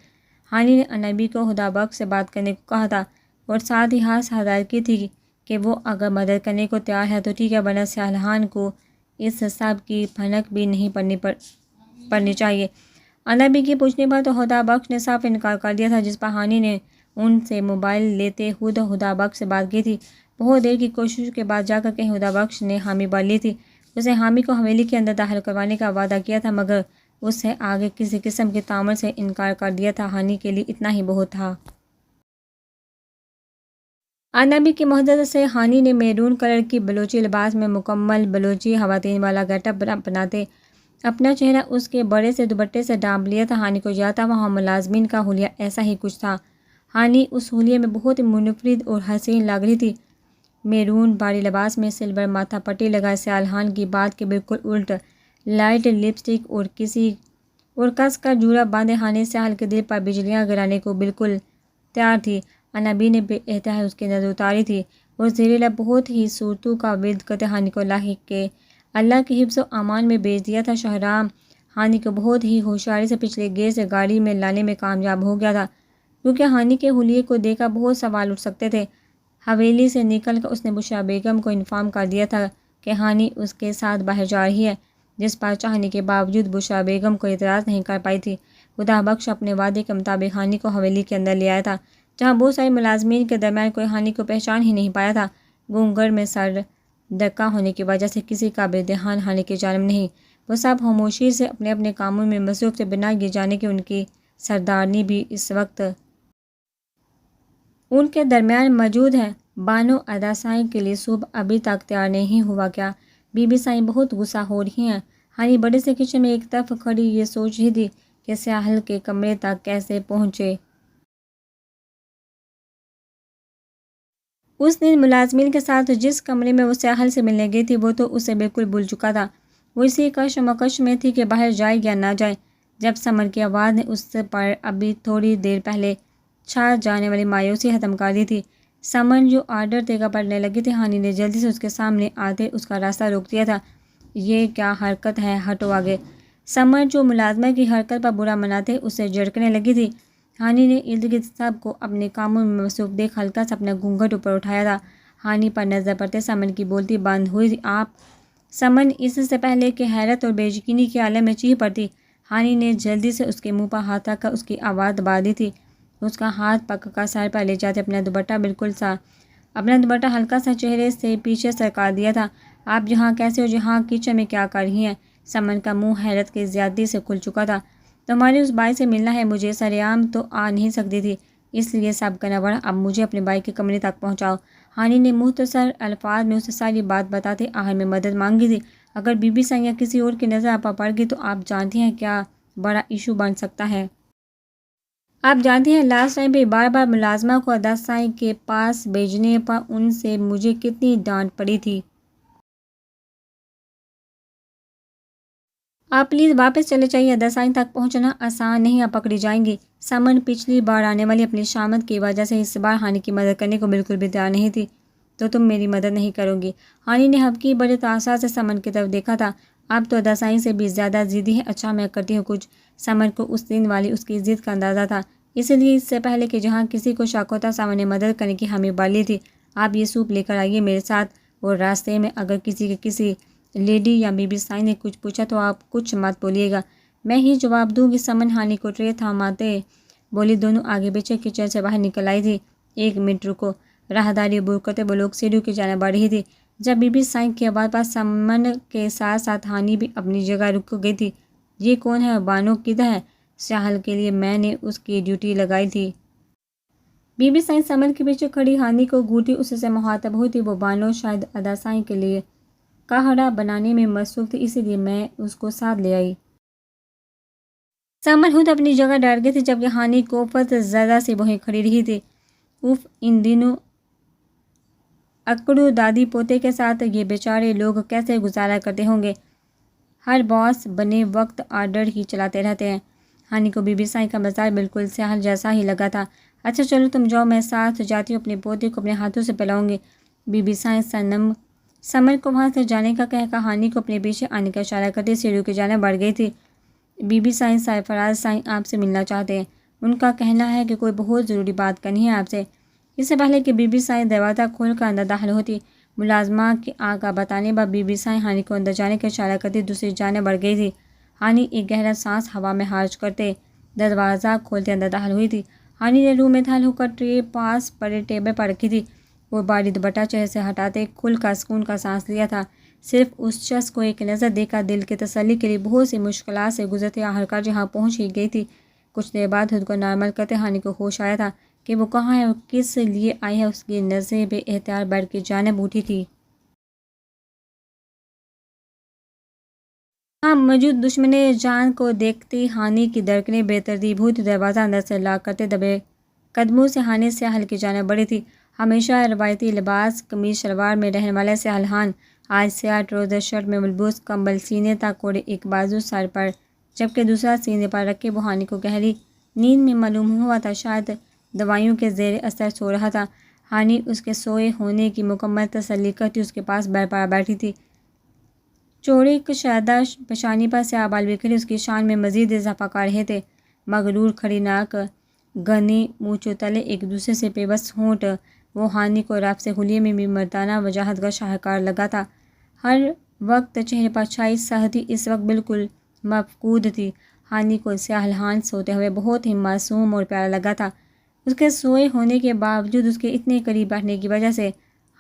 ہانی نے انابی کو خدا بخش سے بات کرنے کو کہا تھا، اور ساتھ ہی ہدایت کی تھی کہ وہ اگر مدد کرنے کو تیار ہے تو ٹھیک ہے، ورنہ سیالان کو اس سب کی بھنک بھی نہیں پڑنی چاہیے۔ انابی کی پوچھنے پر تو خدا بخش نے صاف انکار کر دیا تھا، جس پر ہانی نے ان سے موبائل لیتے خود خدا بخش سے بات کی تھی۔ بہت دیر کی کوشش کے بعد جا کر کہ خدا بخش نے حامی بھر لی تھی۔ اسے حامی کو حویلی کے اندر داخل کروانے کا وعدہ کیا تھا، مگر اس سے آگے کسی قسم کے تعامل سے انکار کر دیا تھا۔ ہانی کے لیے اتنا ہی بہت تھا۔ انابی کی محبت سے ہانی نے میرون کلر کی بلوچی لباس میں مکمل بلوچی خواتین والا گیٹ اپ بناتے اپنا چہرہ اس کے بڑے سے دوپٹے سے ڈھانپ لیا تھا۔ ہانی کو یاد تھا وہاں ملازمین کا حلیہ ایسا ہی کچھ تھا۔ ہانی اس حلیے میں بہت منفرد اور حسین لگ رہی تھی۔ میرون بھاری لباس میں سلور ماتھا پٹی لگائے سیالان کی بات کے بالکل الٹ، لائٹ لپسٹک اور کس کر جورا باندھے ہانی سیاحل کے دل پر بجلیاں گرانے کو بالکل تیار تھی۔ انابی نے بے احتیاط اس کی نظر اتاری تھی اور زیر لب بہت ہی صورتوں کا ورد کرتے ہانی کو لاحق کے اللہ کے حفظ و امان میں بھیج دیا تھا۔ شہرام ہانی کو بہت ہی ہوشیاری سے پچھلے گیٹ سے گاڑی میں لانے میں کامیاب ہو گیا تھا، کیونکہ ہانی کے حلیے کو دیکھ کر بہت سوال اٹھ سکتے تھے۔ حویلی سے نکل کر اس نے بشریٰ بیگم کو انفارم کر دیا تھا کہ ہانی اس کے ساتھ باہر جا رہی ہے، جس پر چاہنے کے باوجود بشریٰ بیگم کو اعتراض نہیں کر پائی تھی۔ خدا بخش اپنے وعدے کے مطابق ہانی کو حویلی کے اندر لے آیا تھا، جہاں بہت سارے ملازمین کے درمیان کوئی ہانی کو پہچان ہی نہیں پایا تھا۔ گونگھٹ میں سر ڈھکا ہونے کی وجہ سے کسی کا بھی دھیان ہانی کی جانب نہیں، وہ سب خاموشی سے اپنے اپنے کاموں میں مصروف تھے، بنا یہ جانے کہ ان کی سردارنی بھی اس وقت ان کے درمیان موجود ہے۔ بانو ادا سائیں کے لیے صبح ابھی تک تیار نہیں ہوا کیا؟ بی بی سائیں بہت غصہ ہو رہی ہیں۔ ہانی بڑے سے کچن میں ایک طرف کھڑی یہ سوچ رہی تھی کہ سیاحل کے کمرے تک کیسے پہنچے۔ اس دن ملازمین کے ساتھ جس کمرے میں وہ سیاحل سے ملنے گئی تھی، وہ تو اسے بالکل بھول چکا تھا۔ وہ اسی کشمکش میں تھی کہ باہر جائے یا نہ جائے، جب سمر کی آواز نے اس پر ابھی تھوڑی دیر پہلے چھا جانے والی مایوسی ختم کر دی تھی۔ سمر جو آرڈر دے کر پڑھنے لگی تھی، ہانی نے جلدی سے اس کے سامنے آتے اس کا راستہ روک دیا تھا۔ یہ کیا حرکت ہے، ہٹو آگے۔ سمر جو ملازمہ کی حرکت پر برا مناتے اسے جھڑکنے لگی تھی۔ ہانی نے ارد گرد سب کو اپنے کاموں میں مصروف دیکھ ہلکا سا اپنا گھونگھٹ اوپر اٹھایا تھا۔ ہانی پر نظر پڑتے سمر کی بولتی بند ہوئی، آپ؟ سمر اس سے پہلے کہ حیرت اور بے یقینی کے عالم میں چیخ پڑتی، ہانی نے جلدی سے اس کے منہ پر ہاتھ رکھ کر اس کی آواز دبا دی تھی۔ اس کا ہاتھ پکڑ کر سر پر لے جاتے اپنا دوپٹہ ہلکا سا چہرے سے پیچھے سرکا دیا تھا۔ آپ یہاں کیسے ہو؟ یہاں کچن میں کیا کر رہی ہیں؟ سمر کا منہ حیرت کی زیادتی سے کھل چکا تھا۔ تمہارے اس بھائی سے ملنا ہے مجھے، سرعام تو آ نہیں سکتی تھی، اس لیے سب کرنا پڑا، اب مجھے اپنے بھائی کے کمرے تک پہنچاؤ۔ ہانی نے مختصر الفاظ میں اسے ساری بات بتاتے آخر میں مدد مانگی تھی۔ اگر بی بی سائیں یا کسی اور کی نظر آپ پر پڑ گئی تو آپ جانتی ہیں کیا بڑا ایشو بن سکتا ہے۔ آپ جانتی ہیں لاسٹ ٹائم بھی بار بار ملازمہ کو ادا سائیں کے پاس بھیجنے پر ان سے مجھے کتنی ڈانٹ پڑی تھی۔ آپ پلیز واپس چلے جائیے، ادا سائیں تک پہنچنا آسان نہیں، آپ پکڑی جائیں گی۔ سمن پچھلی بار آنے والی اپنی شامت کی وجہ سے اس بار ہانی کی مدد کرنے کو بالکل بھی تیار نہیں تھی۔ تو تم میری مدد نہیں کرو گی؟ ہانی نے ہبکی بڑے تاثر سے سمن کی طرف دیکھا تھا۔ آپ تو دسائی سے بھی زیادہ ضدی ہے. اچھا میں کرتی ہوں کچھ. سمر کو اس دن والی اس کی ضد کا اندازہ تھا، اس لیے اس سے پہلے کہ جہاں کسی کو شک ہوتا سمر نے مدد کرنے کی حامی بھر لی تھی. آپ یہ سوپ لے کر آئیے میرے ساتھ، اور راستے میں اگر کسی لیڈی یا بی بی سائی نے کچھ پوچھا تو آپ کچھ مت بولیے گا، میں ہی جواب دوں گی. سمر ہانی کو ٹرے تھاماتے بولی. دونوں آگے پیچھے کچن سے باہر نکل آئی تھی. 1 منٹ رکو. راہداری عبور کرتے وہ لوگ سیڑھیوں کی جانب بڑھ رہی تھی. جب بی بی سائی کی آواز پر سمن کے ساتھ ساتھ ہانی بھی اپنی جگہ رک گئی تھی. یہ کون ہے؟ بانو کدھر ہے؟ ساحل کے لیے میں نے اس کی ڈیوٹی لگائی تھی. بی بی سائی سمن کے پیچھے کھڑی ہانی کو گھورتی اس سے مخاطب ہوئی تھی. وہ بانو شاید ادا سائی کے لیے کاہڑا بنانے میں مصروف تھی، اسی لیے میں اس کو ساتھ لے آئی. سمر خود اپنی جگہ ڈر گئی تھی جبکہ ہانی کوفت زدہ سے وہیں کھڑی رہی تھی. اف، ان دنوں اکڑو دادی پوتے کے ساتھ یہ بیچارے لوگ کیسے گزارا کرتے ہوں گے؟ ہر باس بنے وقت آرڈر ہی چلاتے رہتے ہیں. ہانی کو بی بی سائی کا مزاج بالکل ساحل جیسا ہی لگا تھا. اچھا چلو تم جاؤ، میں ساتھ جاتی ہوں، اپنے پوتے کو اپنے ہاتھوں سے پلاؤں گی. بی بی سائی سمر کو وہاں سے جانے کا کہہ کر ہانی کو اپنے پیچھے آنے کا اشارہ کرتے سیڑھیوں کی جانب بڑھ گئی تھی. بی بی سائی سرفراز سائی آپ سے ملنا چاہتے ہیں. ان کا کہنا ہے کہ کوئی بہت ضروری بات کرنی ہے آپ سے. اس سے پہلے کہ بی بی سائی دروازہ کھول کر اندر داخل ہوتی، ملازمہ کے آقا بتانے پر بی بی سائی ہانی کو اندر جانے کا اشارہ کرتی دوسری جانب بڑھ گئی تھی. ہانی ایک گہرا سانس ہوا میں خارج کرتے دروازہ کھولتے اندر داخل ہوئی تھی. ہانی نے روم میں داخل ہو کر ٹرے پاس پڑے ٹیبل پر رکھی تھی. وہ بھاری دوپٹہ چہرے سے ہٹاتے کھل کر سکون کا سانس لیا تھا. صرف اس شخص کو ایک نظر دیکھ کر دل کی تسلی کے لیے بہت سی مشکلات سے گزرتے آخرکار جہاں پہنچ ہی گئی تھی. کچھ دیر بعد خود کو نارمل کرتے ہانی کو ہوش آیا تھا کہ وہ کہاں ہے اور کس لیے آئی ہے. اس کی نظریں بے اختیار بیڈ کی جانب اٹھی تھی. ہاں موجود دشمن جان کو دیکھتی ہانی کی دھڑکنیں بے ترتیب ہوئی تھی. دروازہ اندر سے لاک کرتے دبے قدموں سے ہانی ساحل کی جانب بڑھی تھی. ہمیشہ روایتی لباس قمیض شلوار میں رہنے والے ساحل آج سیاہ ٹراؤزر شرٹ میں ملبوس، کمبل سینے تک اوڑھے، ایک بازو سر پر جبکہ دوسرا سینے پر رکھے، وہ ہانی کو گہری نیند میں معلوم ہوا تھا. شاید دوائیوں کے زیر اثر سو رہا تھا. ہانی اس کے سوئے ہونے کی مکمل تسلی کرتی اس کے پاس بیڈ پر بیٹھی تھی. چوڑی کشادہ پیشانی پر سیاہ بال بکھرے اس کی شان میں مزید اضافہ کر رہے تھے. مغرور کھڑی ناک، گھنے مونچھوں تلے ایک دوسرے سے پیوست ہونٹ، وہ ہانی کو رب سے حلیے میں بھی مردانہ وجاہت کا شاہکار لگا تھا. ہر وقت چہرے پر چھائی سختی اس وقت بالکل مفقود تھی. ہانی کو ساحل سوتے ہوئے بہت ہی معصوم اور پیارا لگا تھا. اس کے سوئے ہونے کے باوجود اس کے اتنے قریب بیٹھنے کی وجہ سے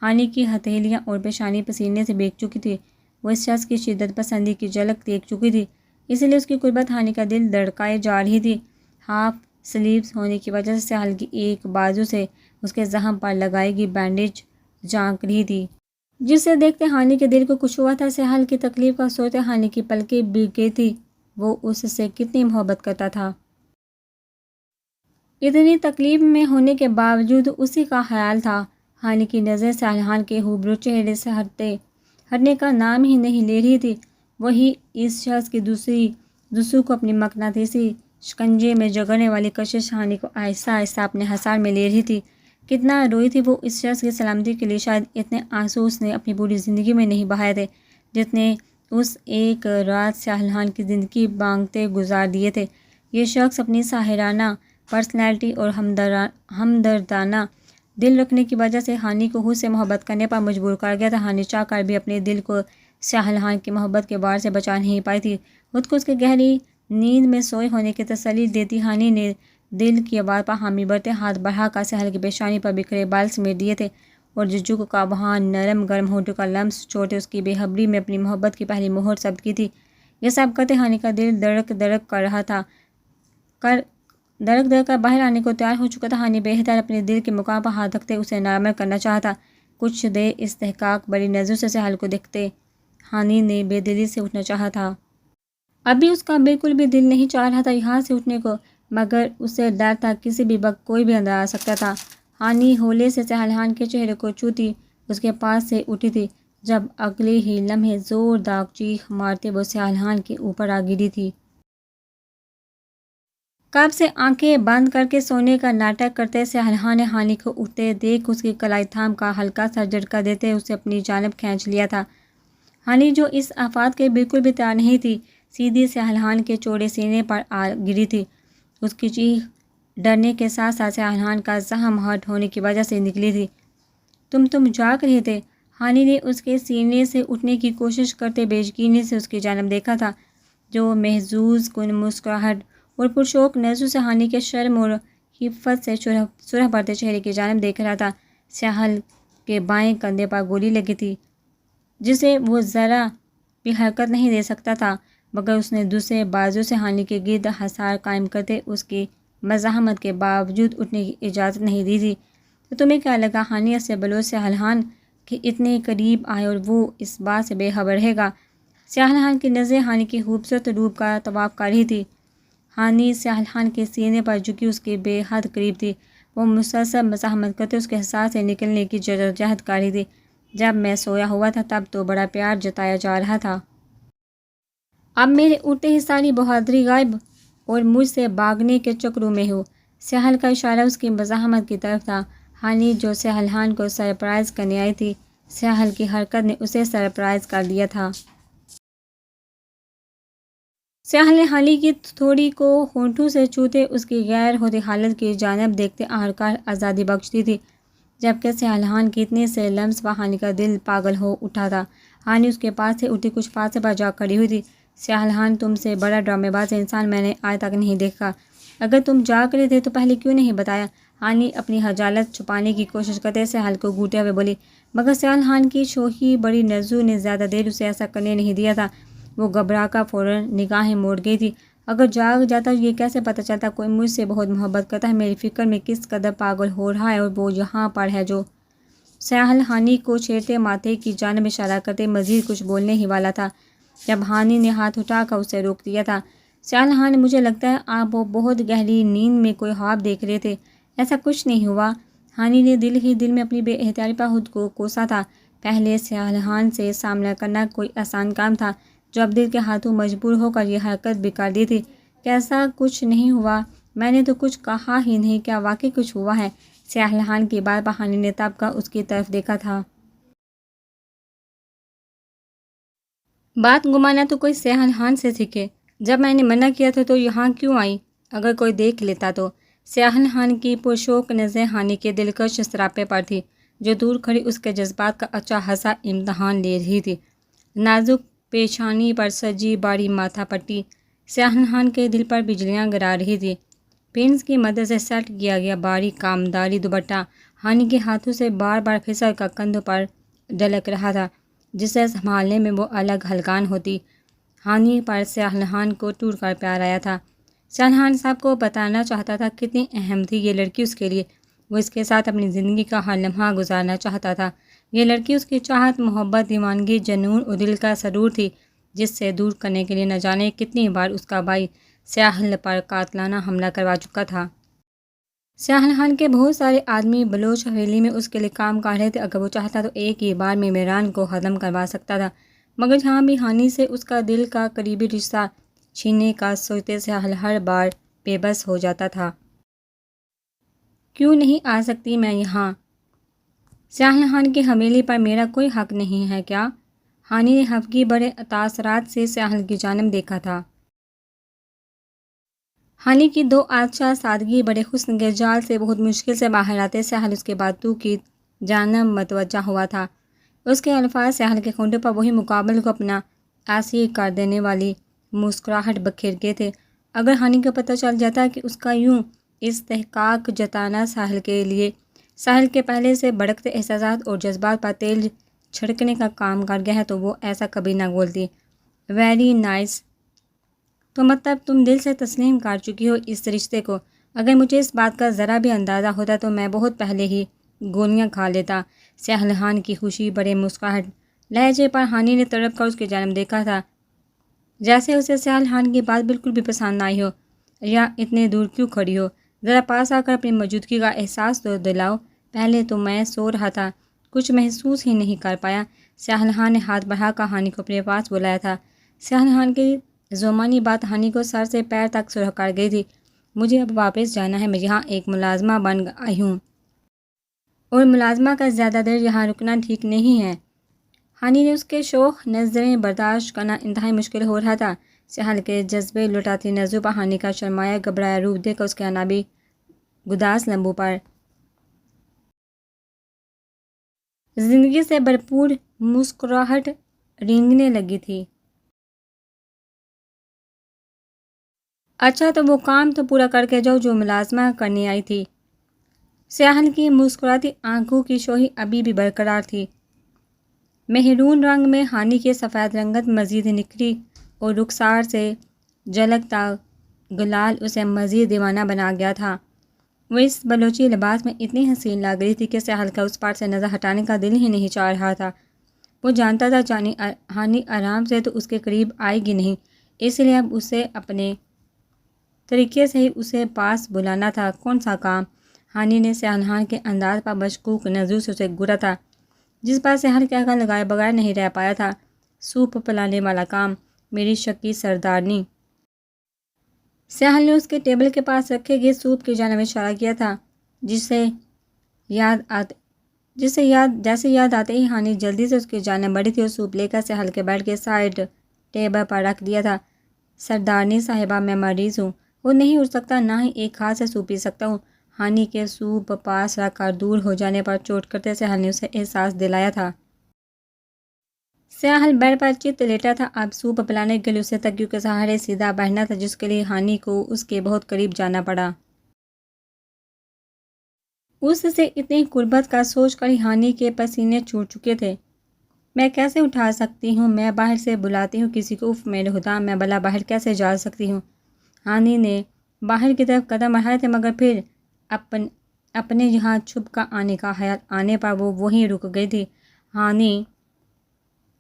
ہانی کی ہتھیلیاں اور پیشانی پسینے سے بھیگ چکی تھی. وہ اس شخص کی شدت پسندی کی جھلک دیکھ چکی تھی، اس لیے اس کی قربت ہانی کا دل دھڑکائے جا رہی تھی. ہاف سلیوز ہونے کی وجہ سے ساحل کی ایک بازو سے اس کے زخم پر لگائی گئی بینڈیج جھانک رہی تھی، جسے دیکھتے ہانی کے دل کو کچھ ہوا تھا. ساحل کی تکلیف کا سوچتے ہانی کی پلکیں بھیگ گئی تھی. وہ اس سے کتنی محبت کرتا تھا. اتنی تکلیف میں ہونے کے باوجود اسی کا خیال تھا. ہانی کی نظر ساحل کے ہوبرو چہرے سے ہٹنے کا نام ہی نہیں لے رہی تھی. وہی اس شخص کی دوسروں کو اپنی مقناطیسی شکنجے میں جگڑنے والی کشش ہانی کو آہستہ آہستہ اپنے حصار میں لے رہی تھی. کتنا روئی تھی وہ اس شخص کی سلامتی کے لیے. شاید اتنے آنسو اس نے اپنی پوری زندگی میں نہیں بہائے تھے جتنے اس ایک رات ساحل کی زندگی مانگتے گزار دیے تھے. یہ شخص اپنی ساحرانہ پرسنالٹی اور ہمدردانہ دل رکھنے کی وجہ سے ہانی کو خود سے محبت کرنے پر مجبور کر گیا تھا. ہانی چاہ کر بھی اپنے دل کو ساحل کی محبت کے بار سے بچا نہیں پائی تھی. خود کو اس کے گہری نیند میں سوئے ہونے کی تسلی دیتی ہانی نے دل کی آواز پر حامی بھرتے ہاتھ بڑھا کر ساحل کی پیشانی پر بکھرے بال سمیٹ دیے تھے اور جھک کر وہاں نرم گرم ہونٹوں کا لمس چھوڑتے اس کی بے خبری میں اپنی محبت کی پہلی مہر ثبت کی تھی. یہ سب کرتے ہانی کا دل دھڑک کر رہا تھا، دھڑک کر باہر آنے کو تیار ہو چکا تھا. ہانی بے اختیار اپنے دل کے مقام پر ہاتھ رکھتے اسے نارمل کرنا چاہتا. کچھ دیر استحقاق بڑی نظروں سے ساحل کو دیکھتے ہانی نے بے دلی سے اٹھنا چاہا تھا. ابھی اس کا بالکل بھی دل نہیں چاہ رہا تھا یہاں سے اٹھنے کو، مگر اسے ڈر تھا کسی بھی وقت کوئی بھی اندر آ سکتا تھا. ہانی ہولے سے ساحل کے چہرے کو چھوتی اس کے پاس سے اٹھی تھی جب اگلے ہی لمحے زوردار چیخ مارتے وہ ساحل کے اوپر آ گری تھی. کب سے آنکھیں بند کر کے سونے کا ناٹک کرتے ساحل نے ہانی کو اٹھتے دیکھ اس کی کلائی تھام کا ہلکا سا جھٹکا دیتے اسے اپنی جانب کھینچ لیا تھا. ہانی جو اس آفات کے بالکل بھی تیار نہیں تھی، سیدھی سہلحان کے چوڑے سینے پر آ گری تھی۔ اس کی چیخ ڈرنے کے ساتھ ساتھ سہلحان کا زخم ہرٹ ہونے کی وجہ سے نکلی تھی۔ تم جاگ رہے تھے؟ ہانی نے اس کے سینے سے اٹھنے کی کوشش کرتے بے یقینی سے اس کی جانب دیکھا تھا، جو محظوظ کن مسکراہٹ اور پرشوق نظروں سے ہانی کے شرم اور خفت سے سرخ پڑتے چہرے کی جانب دیکھ رہا تھا۔ سہل کے بائیں کندھے پر گولی لگی تھی، جسے وہ ذرا بھی حرکت نہیں دے سکتا تھا، مگر اس نے دوسرے بازو سے ہانی کے گرد حصار قائم کرتے اس کی مزاحمت کے باوجود اٹھنے کی اجازت نہیں دی تھی۔ تو تمہیں کیا لگا ہانی سے بلوچ سہلحان کے اتنے قریب آئے اور وہ اس بات سے بے خبر رہے گا؟ سہلحان کی نظریں ہانی کی خوبصورت روپ کا طواف کر رہی تھی۔ ہانی سہلحان کے سینے پر جھکی اس کے بے حد قریب تھی۔ وہ مسلسل مزاحمت کرتے اس کے حصار سے نکلنے کی جدوجہد کر رہی تھی۔ جب میں سویا ہوا تھا تب تو بڑا پیار جتایا جا رہا تھا، اب میرے اٹھتے ہی ساری بہادری غائب اور مجھ سے بھاگنے کے چکروں میں ہو۔ سہل کا اشارہ اس کی مزاحمت کی طرف تھا۔ ہانی جو سہلحان کو سرپرائز کرنے آئی تھی، سہل کی حرکت نے اسے سرپرائز کر دیا تھا۔ سہل نے ہانی کی تھوڑی کو ہونٹوں سے چھوتے اس کی غیر ہوتی حالت کی جانب دیکھتے آہرکار آزادی بخش دی تھی، جبکہ سہلحان کی اتنے سے لمس پر ہانی کا دل پاگل ہو اٹھا تھا۔ ہانی اس کے پاس سے اٹھی کچھ فاصلے پر جا کھڑی ہوئی تھی۔ سہلحان، تم سے بڑا ڈرامے باز انسان میں نے آج تک نہیں دیکھا۔ اگر تم جاگ رہے تھے تو پہلے کیوں نہیں بتایا؟ ہانی اپنی خجالت چھپانے کی کوشش کرتے سہل کو گھوٹتے ہوئے بولی، مگر سہلحان کی شوخی بڑی نظروں نے زیادہ دیر اسے ایسا کرنے نہیں دیا تھا۔ وہ گھبرا کر فوراً نگاہیں موڑ گئی تھی۔ اگر جاگ جاتا یہ کیسے پتہ چلتا کوئی مجھ سے بہت محبت کرتا ہے، میری فکر میں کس قدر پاگل ہو رہا ہے اور وہ یہاں پر ہے جو۔ سہل ہانی کو چھیڑتے ماتھے کی جانب اشارہ کرتے مزید کچھ بولنے ہی والا تھا، جب ہانی نے ہاتھ اٹھا کر اسے روک دیا تھا۔ سہلحان، مجھے لگتا ہے آپ بہت گہری نیند میں کوئی خواب دیکھ رہے تھے۔ ایسا کچھ نہیں ہوا۔ ہانی نے دل ہی دل میں اپنی بے احتیاطی پر خود کو کوسا تھا۔ پہلے سہلحان سے سامنا کرنا کوئی آسان کام تھا، جو اب دل کے ہاتھوں مجبور ہو کر یہ حرکت بھی کر دی تھی۔ کیسا کچھ نہیں ہوا؟ میں نے تو کچھ کہا ہی نہیں، کیا واقعی کچھ ہوا ہے؟ سہلحان کی بات پر ہانی نے تب کا اس کی طرف دیکھا تھا۔ بات گمانا تو کوئی سہلحان سے سیکھے۔ جب میں نے منع کیا تھا تو یہاں کیوں آئی؟ اگر کوئی دیکھ لیتا تو؟ سہلحان کی پرشوق نظریں ہانی کے دلکش سراپے پر تھی، جو دور کھڑی اس کے جذبات کا اچھا خاصا امتحان لے رہی تھی۔ نازک پیشانی پر سجی باری ماتھا پٹی سہلحان کے دل پر بجلیاں گرا رہی تھی۔ پنس کی مدد سے سیٹ کیا گیا باری کامداری دوپٹہ ہانی کے ہاتھوں سے بار بار پھسل کر کندھوں پر ڈلک رہا تھا، جسے سنبھالنے میں وہ الگ ہلکان ہوتی۔ ہانی پر سہلحان کو ٹوٹ کر پیار آیا تھا۔ سہلحان صاحب کو بتانا چاہتا تھا کتنی اہم تھی یہ لڑکی اس کے لیے۔ وہ اس کے ساتھ اپنی زندگی کا ہر لمحہ گزارنا چاہتا تھا۔ یہ لڑکی اس کی چاہت، محبت، دیوانگی، جنون اور دل کا سرور تھی، جس سے دور کرنے کے لیے نہ جانے کتنی بار اس کا بھائی سہل پر قاتلانہ حملہ کروا چکا تھا۔ سہلحان کے بہت سارے آدمی بلوچ حویلی میں اس کے لیے کام کر رہے تھے۔ اگر وہ چاہتا تو ایک ہی بار میں میران کو ختم کروا سکتا تھا، مگر یہاں بھی ہانی سے اس کا دل کا قریبی رشتہ چھیننے کا سوچتے سہل ہر بار بے بس ہو جاتا تھا۔ کیوں نہیں آ سکتی میں یہاں؟ سہلحان کی حویلی پر میرا کوئی حق نہیں ہے کیا؟ ہانی نے خفگی بڑے تاثرات سے سہل کی جانب دیکھا تھا۔ ہانی کی دو آنچہ سادگی بڑے حسن کے جال سے بہت مشکل سے باہر آتے سہل اس کے باتوں کی جانب متوجہ ہوا تھا۔ اس کے الفاظ سہل کے ہونٹوں پر وہی مقابل کو اپنا اسیر کر دینے والی مسکراہٹ بکھیر گئے تھے۔ اگر ہانی کو پتہ چل جاتا کہ اس کا یوں استحقاق جتانا سہل کے لیے سہل کے پہلے سے بھڑکتے احساسات اور جذبات پر تیل چھڑکنے کا کام کر گیا ہے تو وہ ایسا کبھی نہ بولتی۔ ویری نائس، تو مطلب تم دل سے تسلیم کر چکی ہو اس رشتے کو۔ اگر مجھے اس بات کا ذرا بھی اندازہ ہوتا تو میں بہت پہلے ہی گولیاں کھا لیتا۔ سہلحان کی خوشی بڑے مسکراہٹ لہجے پر ہانی نے تڑپ کر اس کی جانب دیکھا تھا، جیسے اسے سہلحان کی بات بالکل بھی پسند نہ آئی ہو۔ یا اتنے دور کیوں کھڑی ہو؟ ذرا پاس آ کر اپنی موجودگی کا احساس تو دلاؤ۔ پہلے تو میں سو رہا تھا، کچھ محسوس ہی نہیں کر پایا۔ سہلحان نے ہاتھ بڑھا کر ہانی کو اپنے پاس بلایا تھا۔ سہلحان کی زمانی بات ہانی کو سر سے پیر تک سرخ کر گئی تھی۔ مجھے اب واپس جانا ہے، میں یہاں ایک ملازمہ بن آئی ہوں، اور ملازمہ کا زیادہ دیر یہاں رکنا ٹھیک نہیں ہے۔ ہانی نے اس کے شوق نظریں برداشت کرنا انتہائی مشکل ہو رہا تھا۔ سہل کے جذبے لٹاتی نظروں پر ہانی کا شرمایا گھبرایا روپ دیکھ کر اس کے انابی گداس لمبوں پر زندگی سے بھرپور مسکراہٹ رینگنے لگی تھی۔ اچھا تو وہ کام تو پورا کر کے جاؤ جو ملازمہ کرنے آئی تھی۔ ساحل کی مسکراتی آنکھوں کی شوخی ابھی بھی برقرار تھی۔ مہرون رنگ میں ہانی کی سفید رنگت مزید نکھری اور رخسار سے جھلکتا گلال اسے مزید دیوانہ بنا گیا تھا۔ وہ اس بلوچی لباس میں اتنی حسین لگ رہی تھی کہ ساحل کا اس پار سے نظر ہٹانے کا دل ہی نہیں چاہ رہا تھا۔ وہ جانتا تھا ہانی آرام سے تو اس کے قریب آئے گی نہیں، اس لیے اب اسے اپنے طریقے سے ہی اسے پاس بلانا تھا۔ کون سا کام؟ ہانی نے سہلان کے انداز پر مشکوک نظروں سے اسے گھورا تھا، جس پر سہل کے عقل لگائے بغیر نہیں رہ پایا تھا۔ سوپ پلانے والا کام، میری شکی سردارنی۔ سہل نے اس کے ٹیبل کے پاس رکھے گئے سوپ کی جانب اشارہ کیا تھا، جیسے یاد آتے ہی ہانی جلدی سے اس کی جانب بڑھی تھی اور سوپ لے کر سہل کے بیڈ کے سائڈ ٹیبل پر رکھ دیا تھا۔ سردارنی صاحبہ، میں مریض ہوں اور نہیں اٹھ سکتا، نہ ہی ایک ہاتھ سے سوپ پی سکتا ہوں۔ ہانی کے سوپ پاس رکھ کر دور ہو جانے پر چوٹ کرتے سہل نے اسے احساس دلایا تھا۔ ساحل بیڈ پر چت لیٹا تھا۔ اب سوپ پلانے کے لیے اسے تکیوں کے سہارے سیدھا بیٹھنا تھا، جس کے لیے ہانی کو اس کے بہت قریب جانا پڑا۔ اس سے اتنی قربت کا سوچ کر ہی ہانی کے پسینے چھوٹ چکے تھے۔ میں کیسے اٹھا سکتی ہوں؟ میں باہر سے بلاتی ہوں کسی کو۔ اف میرے خدا، میں بلا باہر کیسے جا سکتی ہوں؟ ہانی نے باہر کی طرف قدم بڑھائے تھے، مگر پھر اپنے یہاں چھپ کر آنے کا خیال آنے پر وہ وہیں رک گئی تھی۔ ہانی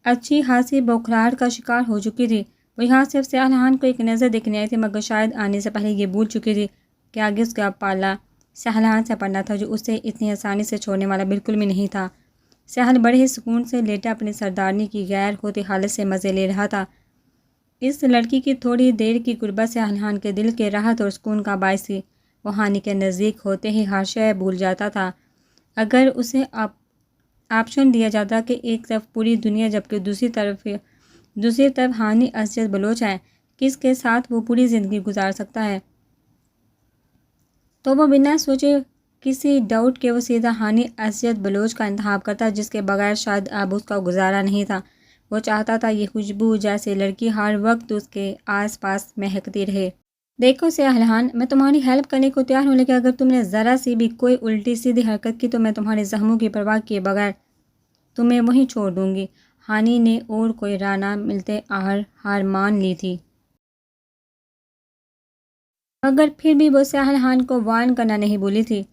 اچھی خاصی بوکھلاہٹ کا شکار ہو چکی تھی۔ وہ یہاں صرف سہلان کو ایک نظر دیکھنے آئی تھی، مگر شاید آنے سے پہلے یہ بھول چکی تھی کہ آگے اس کا پالا سہلان سے پڑنا تھا، جو اسے اتنی آسانی سے چھوڑنے والا بالکل بھی نہیں تھا۔ سہل بڑے ہی سکون سے لیٹا اپنی سردارنی کی غیر ہوتی حالت سے مزے لے رہا تھا۔ اس لڑکی کی تھوڑی دیر کی قربت سہلان کے دل کے راحت اور سکون کا باعث تھی۔ وہ ہانی کے نزدیک ہوتے ہی ہر شے بھول جاتا تھا۔ اگر اسے آپشن دیا جاتا کہ ایک طرف پوری دنیا جبکہ دوسری طرف ہانی اسجد بلوچ ہے، کس کے ساتھ وہ پوری زندگی گزار سکتا ہے، تو وہ بنا سوچے کسی ڈاؤٹ کے وہ سیدھا ہانی اسجد بلوچ کا انتخاب کرتا، جس کے بغیر شاید اب اس کا گزارا نہیں تھا۔ وہ چاہتا تھا یہ خوشبو جیسی لڑکی ہر وقت اس کے آس پاس مہکتی رہے۔ دیکھو سہلان، میں تمہاری ہیلپ کرنے کو تیار ہوں، لیکن اگر تم نے ذرا سی بھی کوئی الٹی سیدھی حرکت کی تو میں تمہارے زخموں کی پرواہ کیے بغیر تمہیں وہیں چھوڑ دوں گی۔ ہانی نے اور کوئی راہ نہ ملتے ہار مان لی تھی، مگر پھر بھی وہ سہلان کو وارن کرنا نہیں بھولی تھی۔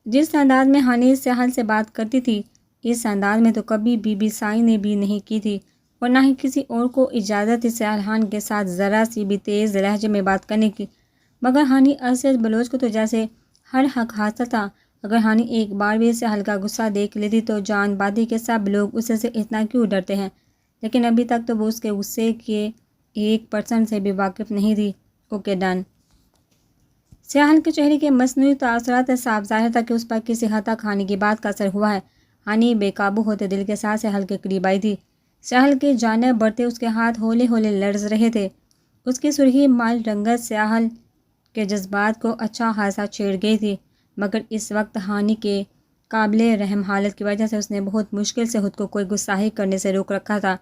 جس انداز میں ہانی سہل سے بات کرتی تھی، اس انداز میں تو کبھی بی بی سائی نے بھی نہیں کی تھی، اور نہ ہی کسی اور کو اجازت تھی سہلان کے ساتھ ذرا سی بھی تیز لہجے میں بات کرنے کی۔ مگر ہانی اسجد بلوچ کو تو جیسے ہر حق حاصل تھا۔ اگر ہانی ایک بار بھی سہل کا غصہ دیکھ لیتی تو جان پاتی کہ سب لوگ اسے سے اتنا کیوں ڈرتے ہیں، لیکن ابھی تک تو وہ اس کے غصے کے 1% سے بھی واقف نہیں تھی۔ Okay done. سہل کے چہرے کے مصنوعی تاثرات سے صاف ظاہر تھا کہ اس پر کسی حد تک ہانی کی بات کا اثر ہوا ہے۔ ہانی بے قابو ہوتے دل کے ساتھ سہل کے قریب آئی تھی۔ سہل کی جانب بڑھتے اس کے ہاتھ ہولے ہولے لرز رہے تھے۔ اس کی سرخی مائل رنگت سہل کے جذبات کو اچھا خاصا چھیڑ گئی تھی، مگر اس وقت ہانی کے قابل رحم حالت کی وجہ سے اس نے بہت مشکل سے خود کو کوئی گستاخی کرنے سے روک رکھا تھا۔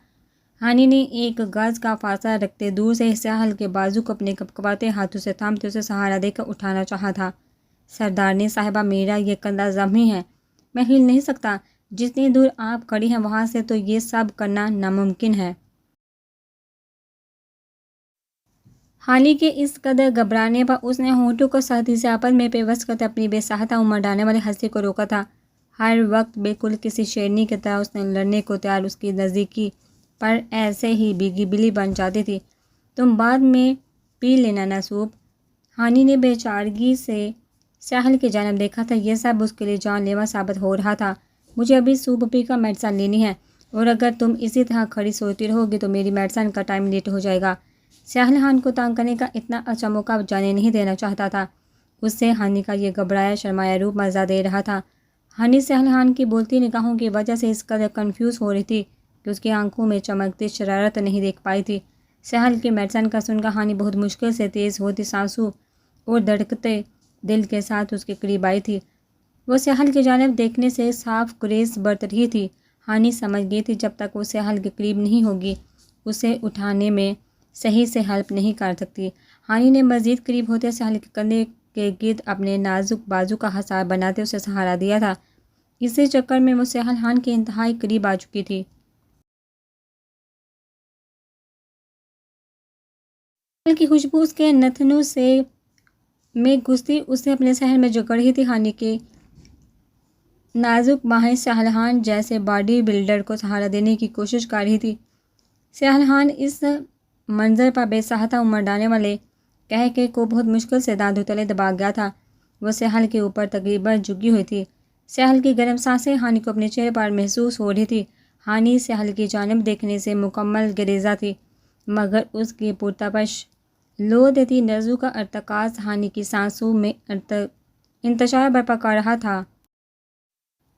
ہانی نے ایک گز کا فاصلہ رکھتے دور سے سہل کے بازو کو اپنے کپکپاتے ہاتھوں سے تھامتے اسے سہارا دے کر اٹھانا چاہا تھا۔ سردارنی صاحبہ، میرا یہ کندھا زخمی ہے، میں ہل نہیں سکتا۔ جتنی دور آپ کھڑی ہیں وہاں سے تو یہ سب کرنا ناممکن ہے۔ ہانی کے اس قدر گھبرانے پر اس نے ہونٹوں کو سختی سے آپس میں پیوست کرتے اپنی بے ساختہ عمر ڈالنے والی ہنسی کو روکا تھا۔ ہر وقت بالکل کسی شیرنی کی طرح اس نے لڑنے کو تیار اس کی نزدیکی پر ایسے ہی بھیگی بلی بن جاتی تھی۔ تم بعد میں پی لینا نا سوپ۔ ہانی نے بے چارگی سے ساحل کی جانب دیکھا تھا۔ یہ سب اس کے لیے جان لیوا ثابت ہو رہا تھا۔ مجھے ابھی سوپ پی کر میڈیسن لینی ہے، اور اگر تم اسی طرح کھڑی سوتی رہو گی تو میری میڈیسن کا ٹائم لیٹ ہو جائے گا۔ سہلان کو تنگ کرنے کا اتنا اچھا موقع جانے نہیں دینا چاہتا تھا۔ اس سے ہانی کا یہ گھبرایا شرمایا روپ مزہ دے رہا تھا۔ ہانی سہلان کی بولتی نگاہوں کی وجہ سے اس قدر کنفیوز ہو رہی تھی کہ اس کی آنکھوں میں چمکتی شرارت نہیں دیکھ پائی تھی۔ سہل کی میڈیسن کا سن کر ہانی بہت مشکل سے تیز ہوتی سانسوں اور دھڑکتے دل کے ساتھ اس کے قریب آئی تھی۔ وہ سہل کی جانب دیکھنے سے صاف گریز برت رہی تھی۔ ہانی سمجھ گئی تھی جب تک وہ سہل کے قریب نہیں ہوگی اسے اٹھانے میں صحیح سے ہیلپ نہیں کر سکتی۔ ہانی نے مزید قریب ہوتے سہل کے کندھے کے گرد اپنے نازک بازو کا حصار بناتے اسے سہارا دیا تھا۔ اسی چکر میں وہ سہل ہان کے انتہائی قریب آ چکی تھی۔ سہل کی خوشبو اس کے نتنوں سے میں گھستی اسے اپنے شہر میں جکڑ رہی تھی۔ ہانی کے نازک باہیں سہل ہان جیسے باڈی بلڈر کو سہارا دینے کی کوشش کر رہی تھی۔ سہل ہان اس منظر پر بے ساختہ عمر ڈالنے والے قہقہے کو بہت مشکل سے دانتوں تلے دبا گیا تھا۔ وہ سہل کے اوپر تقریباً جھکی ہوئی تھی۔ سہل کی گرم سانسیں ہانی کو اپنے چہرے پر محسوس ہو رہی تھی۔ ہانی سہل کی جانب دیکھنے سے مکمل گریزاں تھی، مگر اس کی پرتپش لو دیتی نظروں کا ارتکاز ہانی کی سانسوں میں انتشار برپا کر رہا تھا۔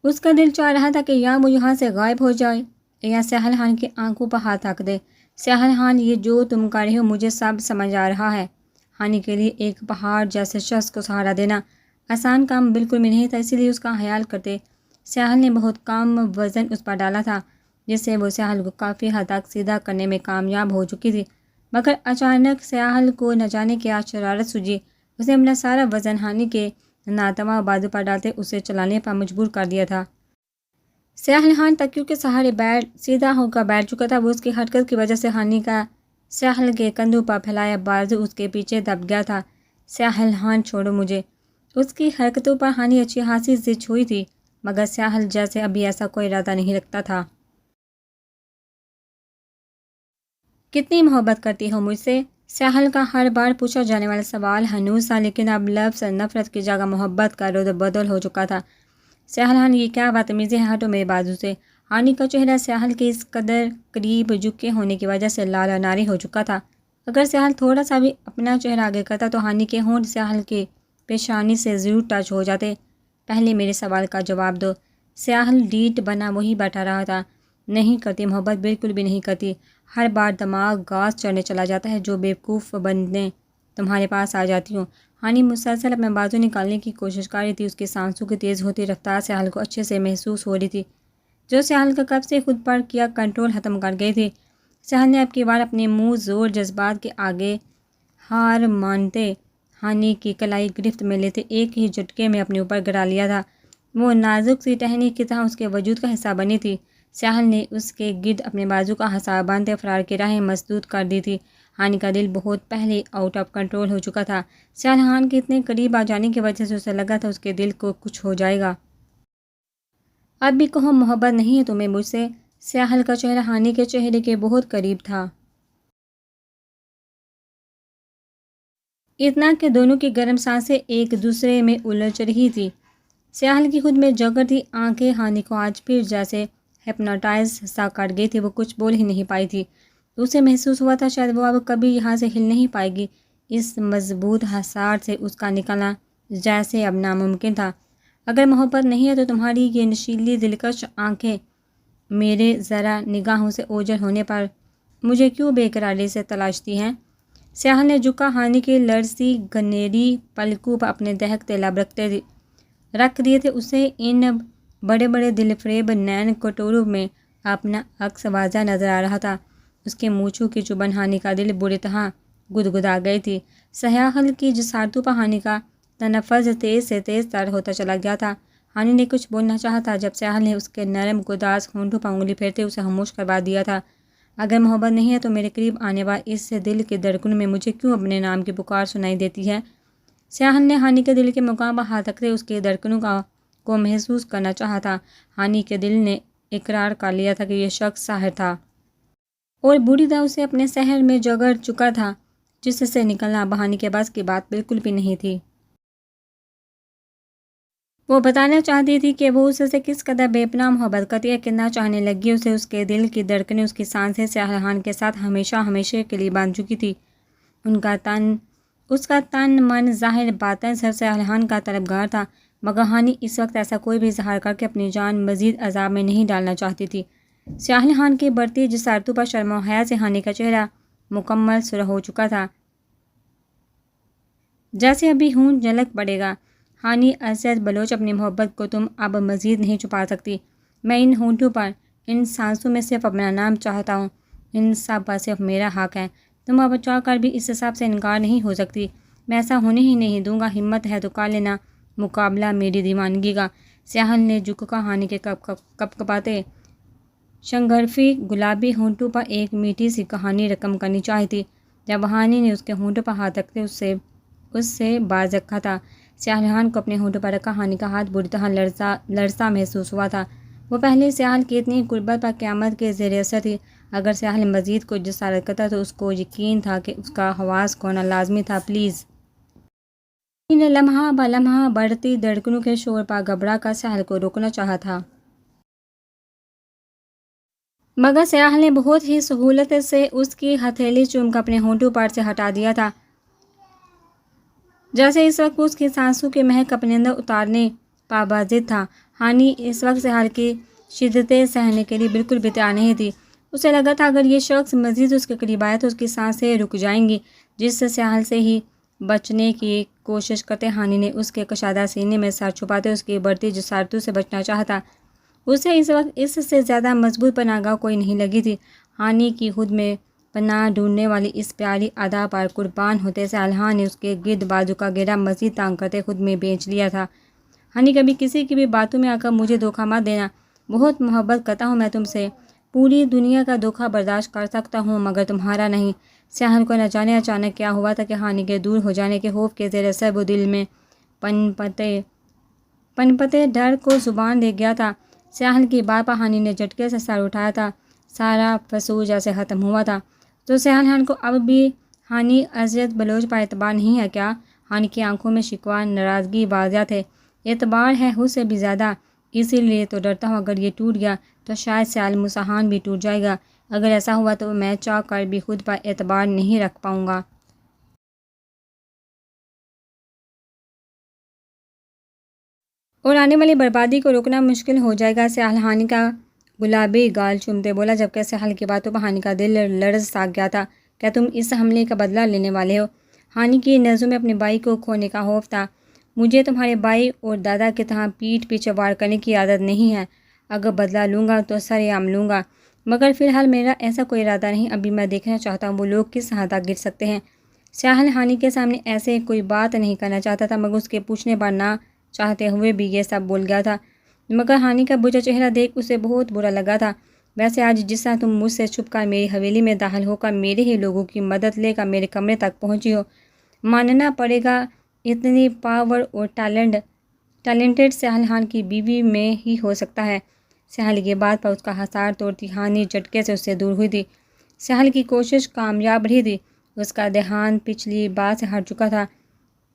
اس کا دل چاہ رہا تھا کہ یا وہ یہاں سے غائب ہو جائے یا سہل ہان کی آنکھوں پر ہاتھ رکھ دے۔ سہل ہان، یہ جو تم کر رہے ہو مجھے سب سمجھ آ رہا ہے۔ ہانی کے لیے ایک پہاڑ جیسے شخص کو سہارا دینا آسان کام بالکل بھی نہیں تھا، اسی لیے اس کا خیال کرتے سہل نے بہت کم وزن اس پر ڈالا تھا، جس سے وہ سہل کو کافی حد تک سیدھا کرنے میں کامیاب ہو چکی تھی۔ مگر اچانک سہل کو نہ جانے کیا شرارت سوجی۔ اس نے اپنا سارا وزن ہانی کے ناتواں بازو پر ڈالتے اسے چلانے پر مجبور کر دیا تھا۔ سہل ہان تکیوں کے سہارے سیدھا ہو کر بیٹھ چکا تھا۔ وہ اس کی حرکت کی وجہ سے ہانی کا سہل کے کندھوں پر پھیلایا بازو اس کے پیچھے دب گیا تھا۔ سہل ہان، چھوڑو مجھے۔ اس کی حرکتوں پر ہانی اچھی خاصی زچ ہوئی تھی، مگر سہل جیسے ابھی ایسا کوئی ارادہ نہیں رکھتا تھا۔ کتنی محبت کرتی ہو مجھ سے؟ سہل کا ہر بار پوچھا جانے والا سوال ہنوز تھا، لیکن اب لفظ نفرت کی جگہ محبت کا رد و بدل ہو چکا تھا۔ سہل ہان، یہ کیا بدتمیزی ہے، ہٹو میرے بازو سے۔ ہانی کا چہرہ سہل کے اس قدر قریب جھکے ہونے کی وجہ سے لال ناری ہو چکا تھا۔ اگر سہل تھوڑا سا بھی اپنا چہرہ آگے کرتا تو ہانی کے ہونٹ سہل کے پیشانی سے ضرور ٹچ ہو جاتے۔ پہلے میرے سوال کا جواب دو۔ سہل ڈیٹ بنا وہی بیٹھا رہا تھا۔ نہیں کرتی محبت، بالکل بھی نہیں کرتی۔ ہر بار دماغ گاز چڑھنے چلا جاتا ہے جو بیوقوف بندیں تمہارے پاس آ جاتی ہوں۔ ہانی مسلسل اپنا بازو نکالنے کی کوشش کر رہی تھی۔ اس کی سانسوں کی تیز ہوتی رفتار سہل کو اچھے سے محسوس ہو رہی تھی، جو سہل کا کب سے خود پر کیا کنٹرول ختم کر گئی تھی۔ سہل نے اب کی بار اپنے منہ زور جذبات کے آگے ہار مانتے ہانی کی کلائی گرفت میں لیتے ایک ہی جھٹکے میں اپنے اوپر گرا لیا تھا۔ وہ نازک سی ٹہنی کی طرح اس کے وجود کا حصہ بنی تھی۔ سہل نے اس کے گرد اپنے بازو کا حصار باندھتے فرار کی راہیں مسدود کر دی تھی۔ ہانی کا دل بہت پہلے آؤٹ آف کنٹرول ہو چکا تھا۔ سہل ہان کے اتنے قریب آ جانے کی وجہ سے اسے لگا تھا اس کے دل کو کچھ ہو جائے گا۔ اب بھی کہو محبت نہیں ہے تمہیں مجھ سے؟ سہل کا چہرہ ہانی کے چہرے کے بہت قریب تھا، اتنا کہ دونوں کی گرم سانسیں ایک دوسرے میں الجھ رہی تھی۔ سہل کی خود میں جگر تھی آنکھیں ہانی کو آج پھر جیسے ہپنوٹائز سا کر گئی تھی۔ وہ کچھ بول ہی نہیں پائی تھی۔ اسے محسوس ہوا تھا شاید وہ اب کبھی یہاں سے ہل نہیں پائے گی۔ اس مضبوط حصار سے اس کا نکلنا جیسے اب ناممکن تھا۔ اگر محبت نہیں ہے تو تمہاری یہ نشیلی دلکش آنکھیں میرے ذرا نگاہوں سے اوجھل ہونے پر مجھے کیوں بے قراری سے تلاشتی ہیں؟ سہل نے جھکا ہانی کی لرزتی گنیری پلکوں پر اپنے دہکتے لب رکھ دیے تھے۔ اسے ان بڑے بڑے دل فریب نین کٹوروں میں اپنا عکس واضح نظر آ رہا تھا۔ اس کے مونچھوں کی چبھن ہانی کا دل بری طرح گدگدا گئی تھی۔ سہل کی جسارتوں پر ہانی کا تنفس تیز سے تیز تر ہوتا چلا گیا تھا۔ ہانی نے کچھ بولنا چاہا تھا جب سہل نے اس کے نرم گداز ہونٹوں پر انگلی پھیرتے اسے خاموش کروا دیا تھا۔ اگر محبت نہیں ہے تو میرے قریب آنے پر اس دل کے دھڑکنوں میں مجھے کیوں اپنے نام کی پکار سنائی دیتی ہے؟ سہل نے ہانی کے دل کے مقام پر ہاتھ رکھتے اس کے دھڑکنوں کو محسوس کرنا چاہا تھا۔ ہانی کے دل نے اقرار کر لیا تھا کہ یہ شخص ساحر تھا اور بری طرح اسے اپنے شہر میں جگڑ چکا تھا، جس سے نکلنا اب ہانی کے بس کی بات بالکل بھی نہیں تھی۔ وہ بتانا چاہتی تھی کہ وہ اس سے کس قدر بے پناہ محبت کرتی ہے، کتنا چاہنے لگی اسے۔ اس کے دل کی دھڑکنیں، اس کی سانسیں سہل ہان کے ساتھ ہمیشہ ہمیشہ کے لیے باندھ چکی تھی۔ اس کا تن من ظاہر باطن صرف سہل ہان کا طلبگار تھا، مگر ہانی اس وقت ایسا کوئی بھی اظہار کر کے اپنی جان مزید عذاب میں نہیں ڈالنا چاہتی تھی۔ سیاحل خان کی بڑھتی جسارتوں پر شرم و حیا سے ہانی کا چہرہ مکمل سرخ ہو چکا تھا، جیسے ابھی خون جھلک پڑے گا۔ ہانی ارشد بلوچ، اپنی محبت کو تم اب مزید نہیں چھپا سکتی۔ میں ان ہونٹوں پر، ان سانسوں میں صرف اپنا نام چاہتا ہوں، ان سب پر صرف میرا حق ہے۔ تم اب چاہ کر بھی اس حساب سے انکار نہیں ہو سکتی۔ میں ایسا ہونے ہی نہیں دوں گا۔ ہمت ہے تو کر لینا مقابلہ میری دیوانگی کا۔ سیاحل نے جھک کر ہانی کے کپکپاتے شنگرفی گلابی ہونٹوں پر ایک میٹھی سی کہانی رقم کرنی چاہی تھی، جب ہانی نے اس کے ہونٹوں پر ہاتھ رکھتے اس سے باز رکھا تھا۔ سیاحل خان کو اپنے ہونٹوں پر رکھا ہانی کا ہاتھ بری طرح لرزتا محسوس ہوا تھا۔ وہ پہلے سیاحل کی اتنی قربت پر قیامت کے زیر اثر تھی۔ اگر سیاحل مزید کچھ جسارت کرتا تو اس کو یقین تھا کہ اس کا حواس کھونا لازمی تھا۔ پلیز۔ ہانی نے لمحہ بہ لمحہ بڑھتی دھڑکنوں کے شور پر گھبرا کر سیاحل کو روکنا چاہا تھا، مگر سیاحل نے بہت ہی سہولت سے اس کی ہتھیلی چوم کر اپنے ہونٹوں پر سے ہٹا دیا تھا، جیسے اس وقت اس کی سانسوں کی مہک اپنے اندر اتارنے پر بازد تھا۔ ہانی اس وقت سیاحل کی شدتیں سہنے کے لیے بالکل بھی تیار نہیں تھی۔ اسے لگا تھا اگر یہ شخص مزید اس کے قریب آیا تو اس کی سانسیں رک جائیں گی، جس سے سیاحل سے ہی بچنے کی کوشش کرتے ہانی نے اس کے کشادہ سینے میں سر چھپاتے اس کی بڑھتی جسارتوں سے بچنا چاہتا۔ اسے اس وقت اس سے زیادہ مضبوط پناہ گاہ کوئی نہیں لگی تھی۔ ہانی کی خود میں پناہ ڈھونڈنے والی اس پیاری ادا پر قربان ہوتے سیاحل خان نے اس کے گرد بازو کا گھیرا مزید تنگ کرتے خود میں بیچ لیا تھا۔ ہانی، کبھی کسی کی بھی باتوں میں آ کر مجھے دھوکہ مت دینا۔ بہت محبت کرتا ہوں میں تم سے، پوری دنیا کا دھوکہ برداشت کر سکتا ہوں مگر تمہارا نہیں۔ سیاحل کو نہ جانے اچانک کیا ہوا تھا کہ ہانی کے دور ہو جانے کے خوف کے زیر اثر وہ دل میں پنپتے ڈر کو زبان دے گیا تھا۔ سیاحل کی بات پر ہانی نے جھٹکے سے سر اٹھایا تھا، سارا فسوس جیسے ختم ہوا تھا۔ تو سیاحل خان کو اب بھی ہانی ارشد بلوچ پر اعتبار نہیں ہے کیا؟ ہانی کی آنکھوں میں شکوہ، ناراضگی واضح تھے۔ اعتبار ہے، حد سے بھی زیادہ، اسی لیے تو ڈرتا ہوں اگر یہ ٹوٹ گیا تو شاید سیال مساحان بھی ٹوٹ جائے گا۔ اگر ایسا ہوا تو میں چاہ کر بھی خود پر اعتبار نہیں رکھ پاؤں گا۔ اور آنے والی بربادی کو روکنا مشکل ہو جائے گا۔ سیاحل ہانی کا گلابی گال چومتے بولا، جبکہ سیاحل کی باتوں پر ہانی کا دل لرز سا گیا تھا۔ کیا تم اس حملے کا بدلہ لینے والے ہو؟ ہانی کی نظروں میں اپنے بھائی کو کھونے کا خوف تھا۔ مجھے تمہارے بھائی اور دادا کی طرح پیٹھ پیچھے وار کرنے کی عادت نہیں ہے۔ اگر بدلہ لوں گا تو سر عام لوں گا، مگر فی الحال میرا ایسا کوئی ارادہ نہیں۔ ابھی میں دیکھنا چاہتا ہوں وہ لوگ کس حد تک گر سکتے ہیں۔ سیاحل ہانی کے سامنے ایسے کوئی بات نہیں کرنا چاہتا تھا، مگر اس کے پوچھنے پر نہ چاہتے ہوئے بھی یہ سب بول گیا تھا۔ مگر ہانی کا بجھا چہرہ دیکھ اسے بہت برا لگا تھا۔ ویسے آج جس طرح تم مجھ سے چھپ کر میری حویلی میں داخل ہو کر میرے ہی لوگوں کی مدد لے کر میرے کمرے تک پہنچی ہو، ماننا پڑے گا اتنی پاور اور ٹیلنٹڈ سیاحل خان کی بیوی میں ہی ہو سکتا ہے۔ سیاحل کی بات پر اس کا حصار توڑتی ہانی جھٹکے سے اس سے دور ہوئی تھی۔ سیاحل کی کوشش کامیاب رہی تھی، اس کا دھیان پچھلی بات سے ہٹ چکا تھا۔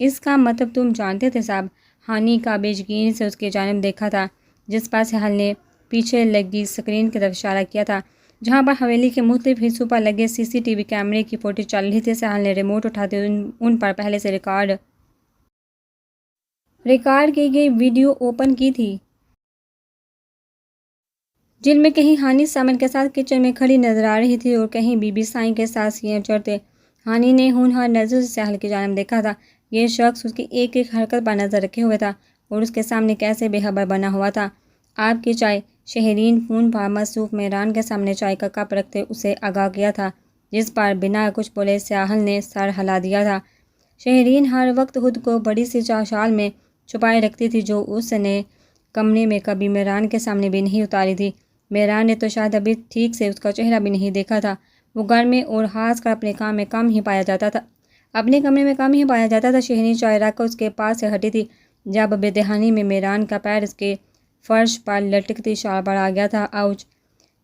اس کا مطلب تم جانتے تھے صاحب؟ ہانی کا بے یقینی سے اس کی جانب دیکھا تھا، جس پر سیاحل نے پیچھے لگی اسکرین کی طرف اشارہ کیا تھا، جہاں پر حویلی کے مختلف حصوں پر لگے سی سی ٹی وی کیمرے کی فوٹیج چل رہی تھی۔ سیاحل نے ریموٹ اٹھاتے ان پر پہلے سے ریکارڈ کی گئی ویڈیو اوپن کی تھی، جن میں کہیں ہانی سامن کے ساتھ کچن میں کھڑی نظر آ رہی تھی اور کہیں بی بی سائیں کے ساتھ سیاں چڑھتے۔ ہانی نے ہونہار نظر سے سیاحل کی جانب دیکھا تھا۔ یہ شخص اس کی ایک ایک حرکت پر نظر رکھے ہوئے تھا اور اس کے سامنے کیسے بے خبر بنا ہوا تھا۔ آپ کی چائے؟ شہرین فون پر مصروف مہران کے سامنے چائے کا کپ رکھتے اسے آگاہ کیا تھا، جس پر بنا کچھ بولے سیاحل نے سر ہلا دیا تھا۔ شہرین ہر وقت خود کو بڑی سی شال میں چھپائے رکھتی تھی، جو اس نے کمرے میں کبھی مہران کے سامنے بھی نہیں اتاری تھی۔ مہران نے تو شاید ابھی ٹھیک سے اس کا چہرہ بھی نہیں دیکھا تھا۔ وہ گھر میں اور خاص کر اپنے کام میں کم ہی پایا جاتا تھا، اپنے کمرے میں کم ہی پایا جاتا تھا۔ شہرین چائے رکھ کر اس کے پاس سے ہٹی تھی جب بے دہانی میں مہران کا پیر اس کے فرش پر لٹکتی شال پر آ گیا تھا۔ آؤچ!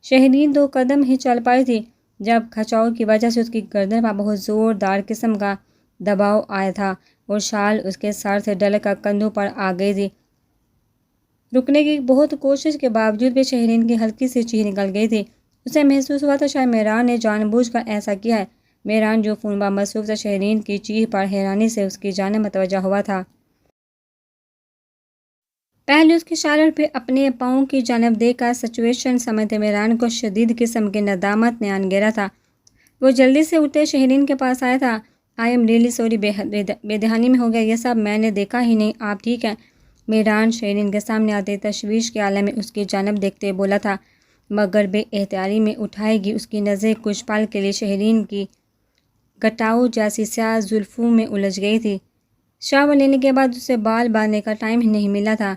شہرین 2 قدم ہی چل پائی تھی جب کھچاؤ کی وجہ سے اس کی گردن پر بہت زوردار قسم کا دباؤ آیا تھا اور شال اس کے سر سے ڈل کر کندھوں پر آ گئی تھی۔ رکنے کی بہت کوشش کے باوجود بھی شہرین کی ہلکی سی چیخ نکل گئی تھی۔ اسے محسوس ہوا تھا شاید مہران نے جان بوجھ کر ایسا کیا ہے۔ مہران جو فون پر مصروف تھا، شہرین کی چیخ پر حیرانی سے اس کی جانب متوجہ ہوا تھا۔ پہلے اس کی شالر پہ اپنے پاؤں کی جانب دیکھ کر سچویشن سمجھتے میران کو شدید قسم کی ندامت نے آن گھیرا تھا۔ وہ جلدی سے اٹھتے شہرین کے پاس آیا تھا۔ آئی ایم ریئلی سوری، بے دہانی میں ہو گیا یہ سب، میں نے دیکھا ہی نہیں، آپ ٹھیک ہیں؟ میران شہرین کے سامنے آتے تشویش کے عالم میں اس کی جانب دیکھتے بولا تھا، مگر بے احتیاطی میں اٹھائے گی اس کی نظریں کچھ پل کے لیے شہرین کی گٹاؤ جیسی سیاہ زلفوں میں الجھ گئی تھی۔ شاور لینے کے بعد اسے بال باندھنے کا ٹائم ہی نہیں ملا تھا۔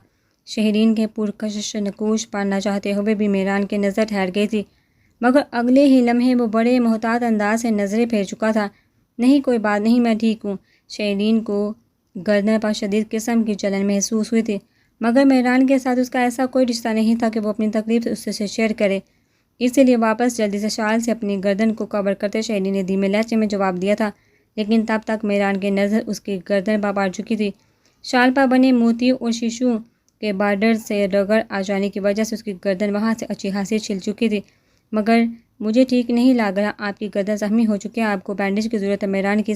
شہرین کے پرکشش نقوش پر نہ چاہتے ہوئے بھی میران کی نظر ٹھہر گئی تھی، مگر اگلے ہی لمحے وہ بڑے محتاط انداز سے نظریں پھیر چکا تھا۔ نہیں کوئی بات نہیں، میں ٹھیک ہوں۔ شہرین کو گردن پر شدید قسم کی جلن محسوس ہوئی تھی، مگر میران کے ساتھ اس کا ایسا کوئی رشتہ نہیں تھا کہ وہ اپنی تکلیف اس سے شیئر کرے، اسی لیے واپس جلدی سے شال سے اپنی گردن کو کور کرتے شہرین نے دھیمے لہجے میں جواب دیا تھا، لیکن تب تک میران کی نظر اس کی گردن پر پڑ چکی تھی۔ شال پر بنے موتیوں اور شیشوں کے بارڈر سے رگڑ آ جانے کی وجہ سے اس کی گردن وہاں سے اچھی خاصی چھل چکی تھی۔ مگر مجھے ٹھیک نہیں لگ رہا، آپ کی گردن زخمی ہو چکی ہے، آپ کو بینڈیج کی ضرورت ہے۔ میران کی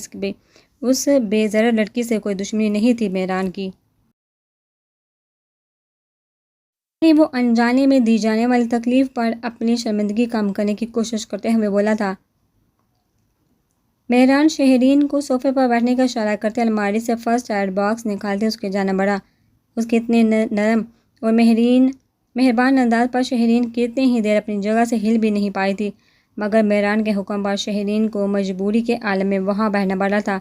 اس بے ضرر لڑکی سے کوئی دشمنی نہیں تھی۔ میران کی وہ انجانے میں دی جانے والی تکلیف پر اپنی شرمندگی کم کرنے کی کوشش کرتے ہوئے بولا تھا۔ میران شہرین کو صوفے پر بیٹھنے کا اشارہ کرتے الماری سے فرسٹ ایڈ باکس نکالتے اس کے جانب بڑھا۔ اس کے اتنے نرم اور مہربان انداز پر شہرین کتنی ہی دیر اپنی جگہ سے ہل بھی نہیں پائی تھی، مگر میران کے حکم پر شہرین کو مجبوری کے عالم میں وہاں بیٹھنا پڑا تھا۔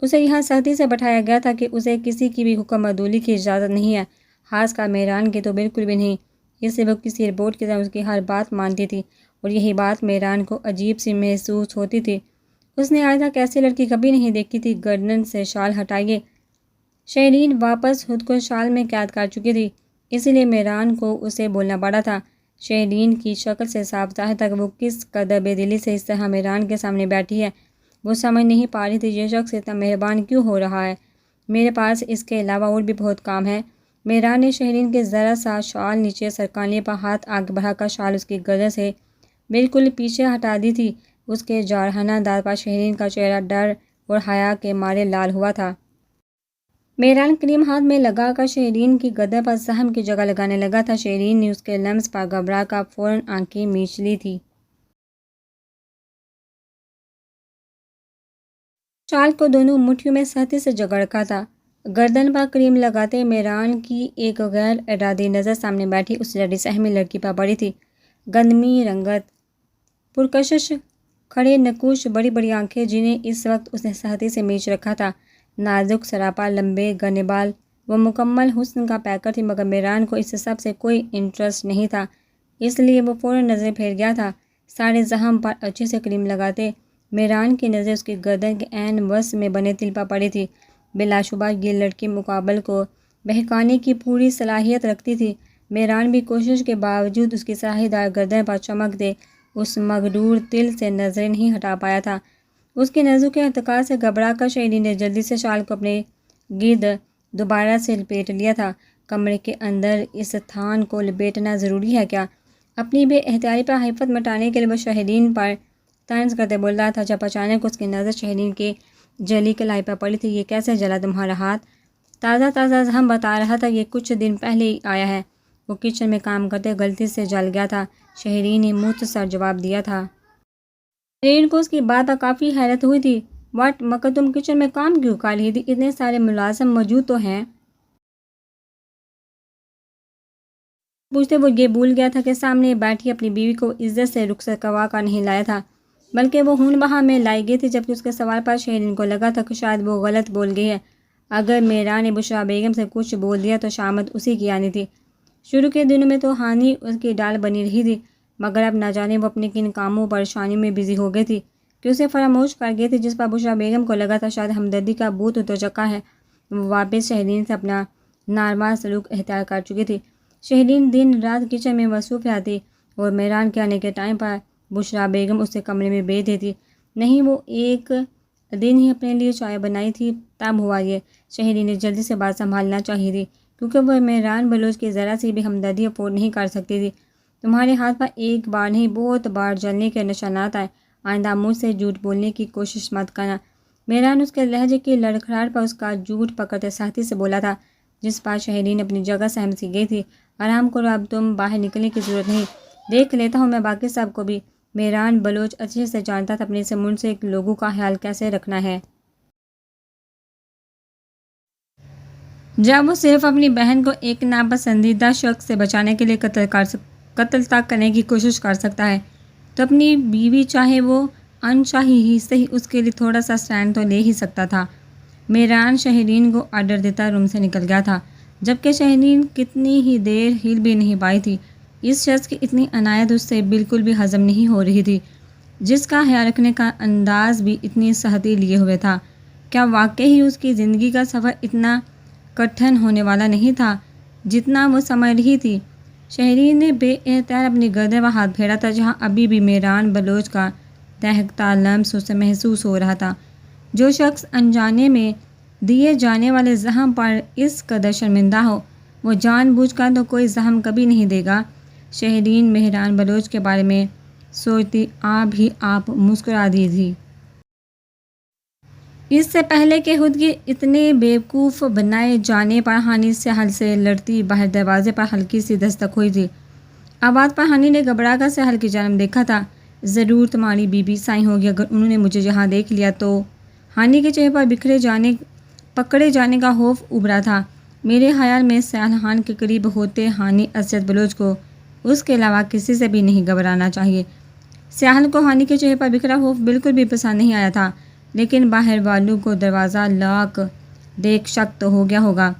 اسے یہاں سختی سے بٹھایا گیا تھا کہ اسے کسی کی بھی حکم مردولی کی اجازت نہیں ہے، خاص کر میران کی تو بالکل بھی نہیں، اس سے وہ کسی ربوٹ کی طرح اس کی ہر بات مانتی تھی، اور یہی بات میران کو عجیب سی محسوس ہوتی تھی۔ اس نے آج تک ایسی لڑکی کبھی نہیں دیکھی تھی۔ گردن سے شال ہٹائیے۔ شہرین واپس خود کو شال میں قید کر چکی تھی، اسی لیے میران کو اسے بولنا پڑا تھا۔ شہرین کی شکل سے صاف ظاہر تھا کہ وہ کس قدر بے دلی سے اس طرح میران کے سامنے بیٹھی ہے۔ وہ سمجھ نہیں پا رہی تھی یہ شخص اتنا مہربان کیوں ہو رہا ہے۔ میرے پاس اس کے علاوہ اور بھی بہت کام ہے۔ میران نے شہرین کے ذرا سا شال نیچے سرکانے پر ہاتھ آگے بڑھا کر شال اس کی گردن سے بالکل پیچھے ہٹا دی تھی۔ اس کے جارحانہ انداز پر شہرین کا چہرہ ڈر اور حیا کے مارے لال ہوا تھا۔ میران کریم ہاتھ میں لگا کر شہرین کی گردن پر زخم کی جگہ لگانے لگا تھا۔ شہرین نے اس کے لمس پر گھبرا کر فوراً آنکھیں میچ لی تھی۔ شال کو دونوں مٹھیوں میں سختی سے جکڑ رکھا تھا۔ گردن پر کریم لگاتے میران کی ایک غیر ارادی نظر سامنے بیٹھی اس لڑی سہمی لڑکی پر پڑی تھی۔ گندمی رنگت، پرکشش کھڑے نقوش، بڑی بڑی آنکھیں جنہیں اس وقت اس نے سختی سے میچ رکھا تھا، نازک سراپا، لمبے گھنے بال، وہ مکمل حسن کا پیکر تھی، مگر میران کو اس سب سے کوئی انٹرسٹ نہیں تھا، اس لیے وہ فوراً نظریں پھیر گیا تھا۔ سارے زخم پر اچھے سے کریم لگاتے میران کی نظر اس کی گردن کے عین وسط میں بنے تل پر پڑی تھی۔ بلا شبہ یہ لڑکی مقابل کو بہکانے کی پوری صلاحیت رکھتی تھی۔ میران بھی کوشش کے باوجود اس کی سراہی دار گردن پر چمکتے اس مغرور تل سے نظریں نہیں ہٹا پایا تھا۔ اس کی نظروں کے ارتقاء سے گھبرا کر شہرین نے جلدی سے شال کو اپنے گرد دوبارہ سے لپیٹ لیا تھا۔ کمرے کے اندر اس تھان کو لپیٹنا ضروری ہے کیا؟ اپنی بے احتیاطی پر حفت مٹانے کے لیے وہ شہرین پر طنز کرتے بول رہا تھا، جب اچانک اس کی نظر شہرین کے جلی کلائی پر پڑی تھی۔ یہ کیسے جلا تمہارا ہاتھ؟ تازہ زخم بتا رہا تھا، یہ کچھ دن پہلے ہی آیا ہے، وہ کچن میں کام کرتے غلطی سے جل گیا تھا، شہرین نے مختصر جواب دیا تھا۔ شہرین کو اس کی بات پر کافی حیرت ہوئی تھی۔ واٹ، مگر تم کچن میں کام کیوں کر رہی تھی؟ اتنے سارے ملازم موجود تو ہیں۔ پوچھتے وہ یہ بھول گیا تھا کہ سامنے بیٹھی اپنی بیوی کو عزت سے رخصت کروا کر نہیں لایا تھا، بلکہ وہ ہون بہا میں لائی گئی تھی، جبکہ اس کے سوال پر شہرین کو لگا تھا کہ شاید وہ غلط بول گئی ہے۔ اگر میران نے بشریٰ بیگم سے کچھ بول دیا تو شامت اسی کی آنی تھی۔ شروع کے دنوں میں تو ہانی اس کی ڈال بنی رہی تھی، مگر اب نہ جانے وہ اپنے کن کاموں پریشانیوں میں بزی ہو گئی تھی کہ اسے فراموش کر گئی تھی، جس پر بشریٰ بیگم کو لگا تھا شاید ہمدردی کا بھوت اتر چکا ہے۔ وہ واپس شہرین سے اپنا ناروا سلوک اختیار کر چکی تھی۔ شہرین دن رات کچن میں مصروف رہتی اور میران کے آنے کے ٹائم پر بشریٰ بیگم اسے کمرے میں بھیج دیتی۔ نہیں، وہ ایک دن ہی اپنے لیے چائے بنائی تھی، تب ہوا یہ۔ شہرین نے جلدی سے بات سنبھالنا چاہیے تھی، کیونکہ وہ میران بلوچ کی ذرا سی بھی ہمدردی افورڈ نہیں کر سکتی تھی۔ تمہارے ہاتھ پر ایک بار نہیں بہت بار جلنے کے نشانات آئے، آئندہ مجھ سے جھوٹ بولنے کی کوشش مت کرنا۔ میران اس کے لہجے کی لڑکھڑاہٹ پر اس کا جھوٹ پکڑتے سختی سے بولا تھا۔ جس پر شہرین اپنی جگہ سہم سی گئی تھی۔ آرام کرو، اب تم باہر نکلنے کی ضرورت نہیں، دیکھ لیتا ہوں میں باقی سب کو بھی۔ مہران بلوچ اچھے سے جانتا تھا اپنے سے منسلک لوگوں کا خیال کیسے رکھنا ہے۔ جب وہ صرف اپنی بہن کو ایک ناپسندیدہ شخص سے بچانے کے لیے قتل تک کرنے کی کوشش کر سکتا ہے تو اپنی بیوی چاہے وہ انچاہی ہی صحیح اس کے لیے تھوڑا سا سٹینڈ تو لے ہی سکتا تھا۔ مہران شہرین کو آرڈر دیتا روم سے نکل گیا تھا، جبکہ شہرین کتنی ہی دیر ہل بھی نہیں پائی تھی۔ اس شخص کی اتنی عنایت اس سے بالکل بھی ہضم نہیں ہو رہی تھی، جس کا خیال رکھنے کا انداز بھی اتنی سختی لیے ہوئے تھا۔ کیا واقعی اس کی زندگی کا سفر اتنا کٹھن ہونے والا نہیں تھا جتنا وہ سمجھ رہی تھی؟ شہرین نے بے اختیار اپنی گردن پر ہاتھ پھیرا تھا، جہاں ابھی بھی مہران بلوچ کا دہکتا لمس اسے محسوس ہو رہا تھا۔ جو شخص انجانے میں دیے جانے والے زخم پر اس قدر شرمندہ ہو، وہ جان بوجھ کر تو کوئی زخم کبھی نہیں دے گا۔ شہرین مہران بلوچ کے بارے میں سوچتی آپ مسکرا دی تھی۔ اس سے پہلے کہ خود کی اتنے بیوقوف بنائے جانے پر ہانی سہل سے لڑتی باہر دروازے پر ہلکی سی دستک ہوئی تھی۔ آواز پر ہانی نے گھبرا کر سہل کی جانب دیکھا تھا۔ ضرور تمہاری بیوی سائیں ہوگی، اگر انہوں نے مجھے یہاں دیکھ لیا تو۔ ہانی کے چہرے پر پکڑے جانے کا خوف ابھرا تھا۔ میرے خیال میں سیال خان کے قریب ہوتے ہانی اسد بلوچ کو اس کے علاوہ کسی سے بھی نہیں گھبرانا چاہیے۔ سیال کو ہانی کے چہرے پر بکھرا خوف بالکل بھی پسند نہیں آیا تھا، لیکن باہر والوں کو دروازہ لاک دیکھ شک تو ہو گیا ہوگا۔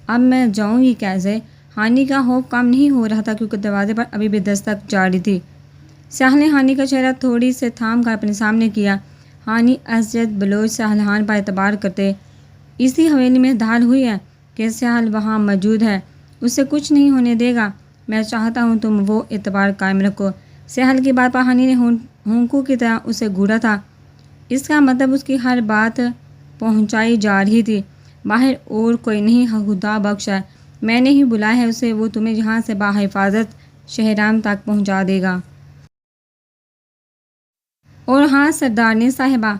اب میں جاؤں گی کیسے؟ ہانی کا خوف کم نہیں ہو رہا تھا کیونکہ دروازے پر ابھی بھی دستک جاری تھی۔ سیال نے ہانی کا چہرہ تھوڑی سے تھام کر اپنے سامنے کیا۔ ہانی اسد بلوچ سیال خان پر اعتبار کرتے اسی حویلی میں دھال ہوئی ہے کہ سیال وہاں موجود ہے، اسے کچھ نہیں ہونے دے گا۔ میں چاہتا ہوں تم وہ اعتبار قائم رکھو۔ سیال کی بات پر ہانی نے ہونکوں کی طرح اسے گھورا تھا۔ اس کا مطلب اس کی ہر بات پہنچائی جا رہی تھی۔ باہر اور کوئی نہیں، خدا بخش ہے، میں نے ہی بلایا ہے اسے، وہ تمہیں یہاں سے بحفاظت شہرام تک پہنچا دے گا۔ اور ہاں سردارنی صاحبہ،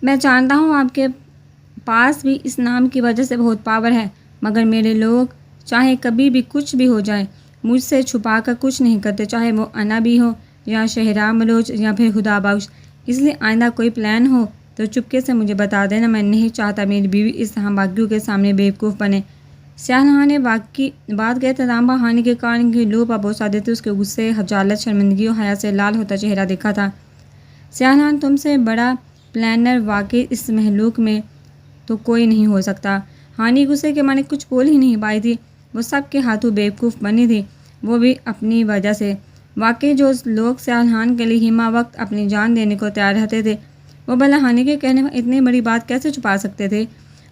میں جانتا ہوں آپ کے پاس بھی اس نام کی وجہ سے بہت پاور ہے، مگر میرے لوگ چاہے کبھی بھی کچھ بھی ہو جائے مجھ سے چھپا کر کچھ نہیں کرتے، چاہے وہ انا بھی ہو یا شہرام بلوچ یا پھر خدا بخش۔ اس لیے آئندہ کوئی پلان ہو تو چپکے سے مجھے بتا دینا، میں نہیں چاہتا میری بیوی اس طرح باقیوں کے سامنے بیوقوف بنے۔ سیال خان نے بات کے اختتام پر ہانی کے کان کی لو پر بوسہ دیتے اس کے غصے، خجالت، شرمندگی اور حیا سے لال ہوتا چہرہ دیکھا تھا۔ سیال خان، تم سے بڑا پلانر واقعی اس مخلوق میں تو کوئی نہیں ہو سکتا۔ ہانی غصے کے مارے کچھ بول ہی نہیں پائی تھی، وہ سب کے ہاتھوں بیوقوف بنی تھی، وہ بھی اپنی وجہ سے۔ واقعی جو لوگ سیال خان کے لیے ہمہ وقت اپنی جان دینے کو تیار رہتے تھے، وہ بھلا ہانی کے کہنے پر اتنی بڑی بات کیسے چھپا سکتے تھے؟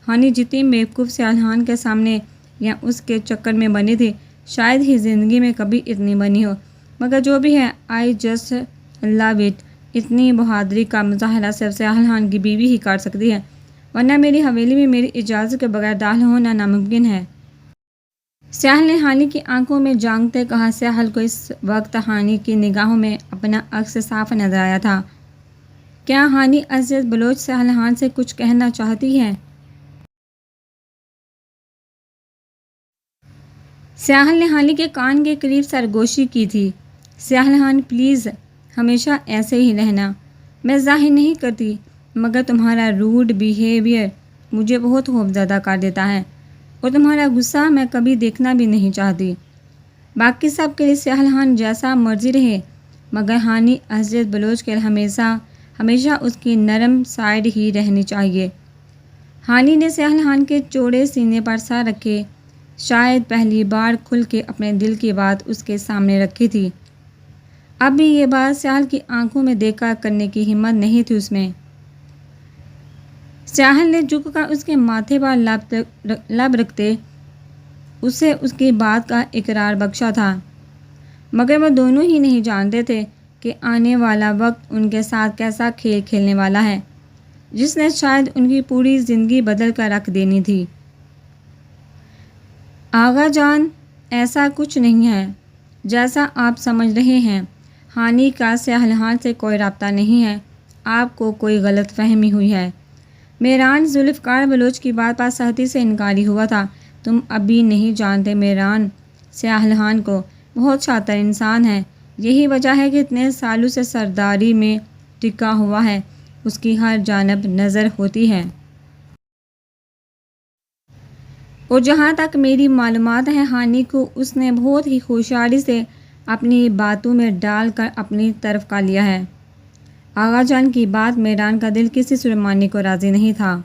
ہانی جتنی بیوقوف سیال خان کے سامنے یا اس کے چکر میں بنی تھی، شاید ہی زندگی میں کبھی اتنی بنی ہو، مگر جو بھی ہے آئی جسٹ لو اٹ۔ اتنی بہادری کا مظاہرہ صرف سیال خان کی بیوی ہی کر سکتی ہے، ورنہ میری حویلی میں میری اجازت کے بغیر داخل ہونا ناممکن ہے۔ سیال نے ہانی کی آنکھوں میں جھانکتے کہا۔ سیال کو اس وقت ہانی کی نگاہوں میں اپنا عکس صاف نظر آیا تھا۔ کیا ہانی اسد بلوچ سیال خان سے کچھ کہنا چاہتی ہے؟ سیال نے ہانی کے کان کے قریب سرگوشی کی تھی۔ سیال خان، پلیز ہمیشہ ایسے ہی رہنا۔ میں ظاہر نہیں کرتی، مگر تمہارا روڈ بیہیویئر مجھے بہت خوفزدہ کر دیتا ہے، اور تمہارا غصہ میں کبھی دیکھنا بھی نہیں چاہتی۔ باقی سب کے لیے سیال خان جیسا مرضی رہے، مگر ہانی اسد بلوچ کے لیے ہمیشہ اس کی نرم سائیڈ ہی رہنی چاہیے۔ ہانی نے سیال خان کے چوڑے سینے پر سر رکھے، شاید پہلی بار کھل کے اپنے دل کی بات اس کے سامنے رکھی تھی۔ اب بھی یہ بات سیال کی آنکھوں میں دیکھ کر کرنے کی ہمت نہیں تھی اس میں۔ سیال نے جھک کر اس کے ماتھے پر لب رکھتے اسے اس کی بات کا اقرار بخشا تھا، مگر وہ دونوں ہی نہیں جانتے تھے کہ آنے والا وقت ان کے ساتھ کیسا کھیل کھیلنے والا ہے، جس نے شاید ان کی پوری زندگی بدل کر رکھ دینی تھی۔ آغا جان، ایسا کچھ نہیں ہے جیسا آپ سمجھ رہے ہیں۔ ہانی کا سیال خان سے کوئی رابطہ نہیں ہے، آپ کو کوئی غلط فہمی ہوئی ہے۔ مہران ذوالفقار بلوچ کی بات پر سختی سے انکاری ہوا تھا۔ تم ابھی نہیں جانتے میران سیاہلان کو، بہت شاطر انسان ہے، یہی وجہ ہے کہ اتنے سالوں سے سرداری میں ٹکا ہوا ہے، اس کی ہر جانب نظر ہوتی ہے۔ اور جہاں تک میری معلومات ہے ہانی کو اس نے بہت ہی ہوشیاری سے اپنی باتوں میں ڈال کر اپنی طرف کا لیا ہے۔ آغا جان کی بات میران کا دل کسی سلیمانی کو راضی نہیں تھا۔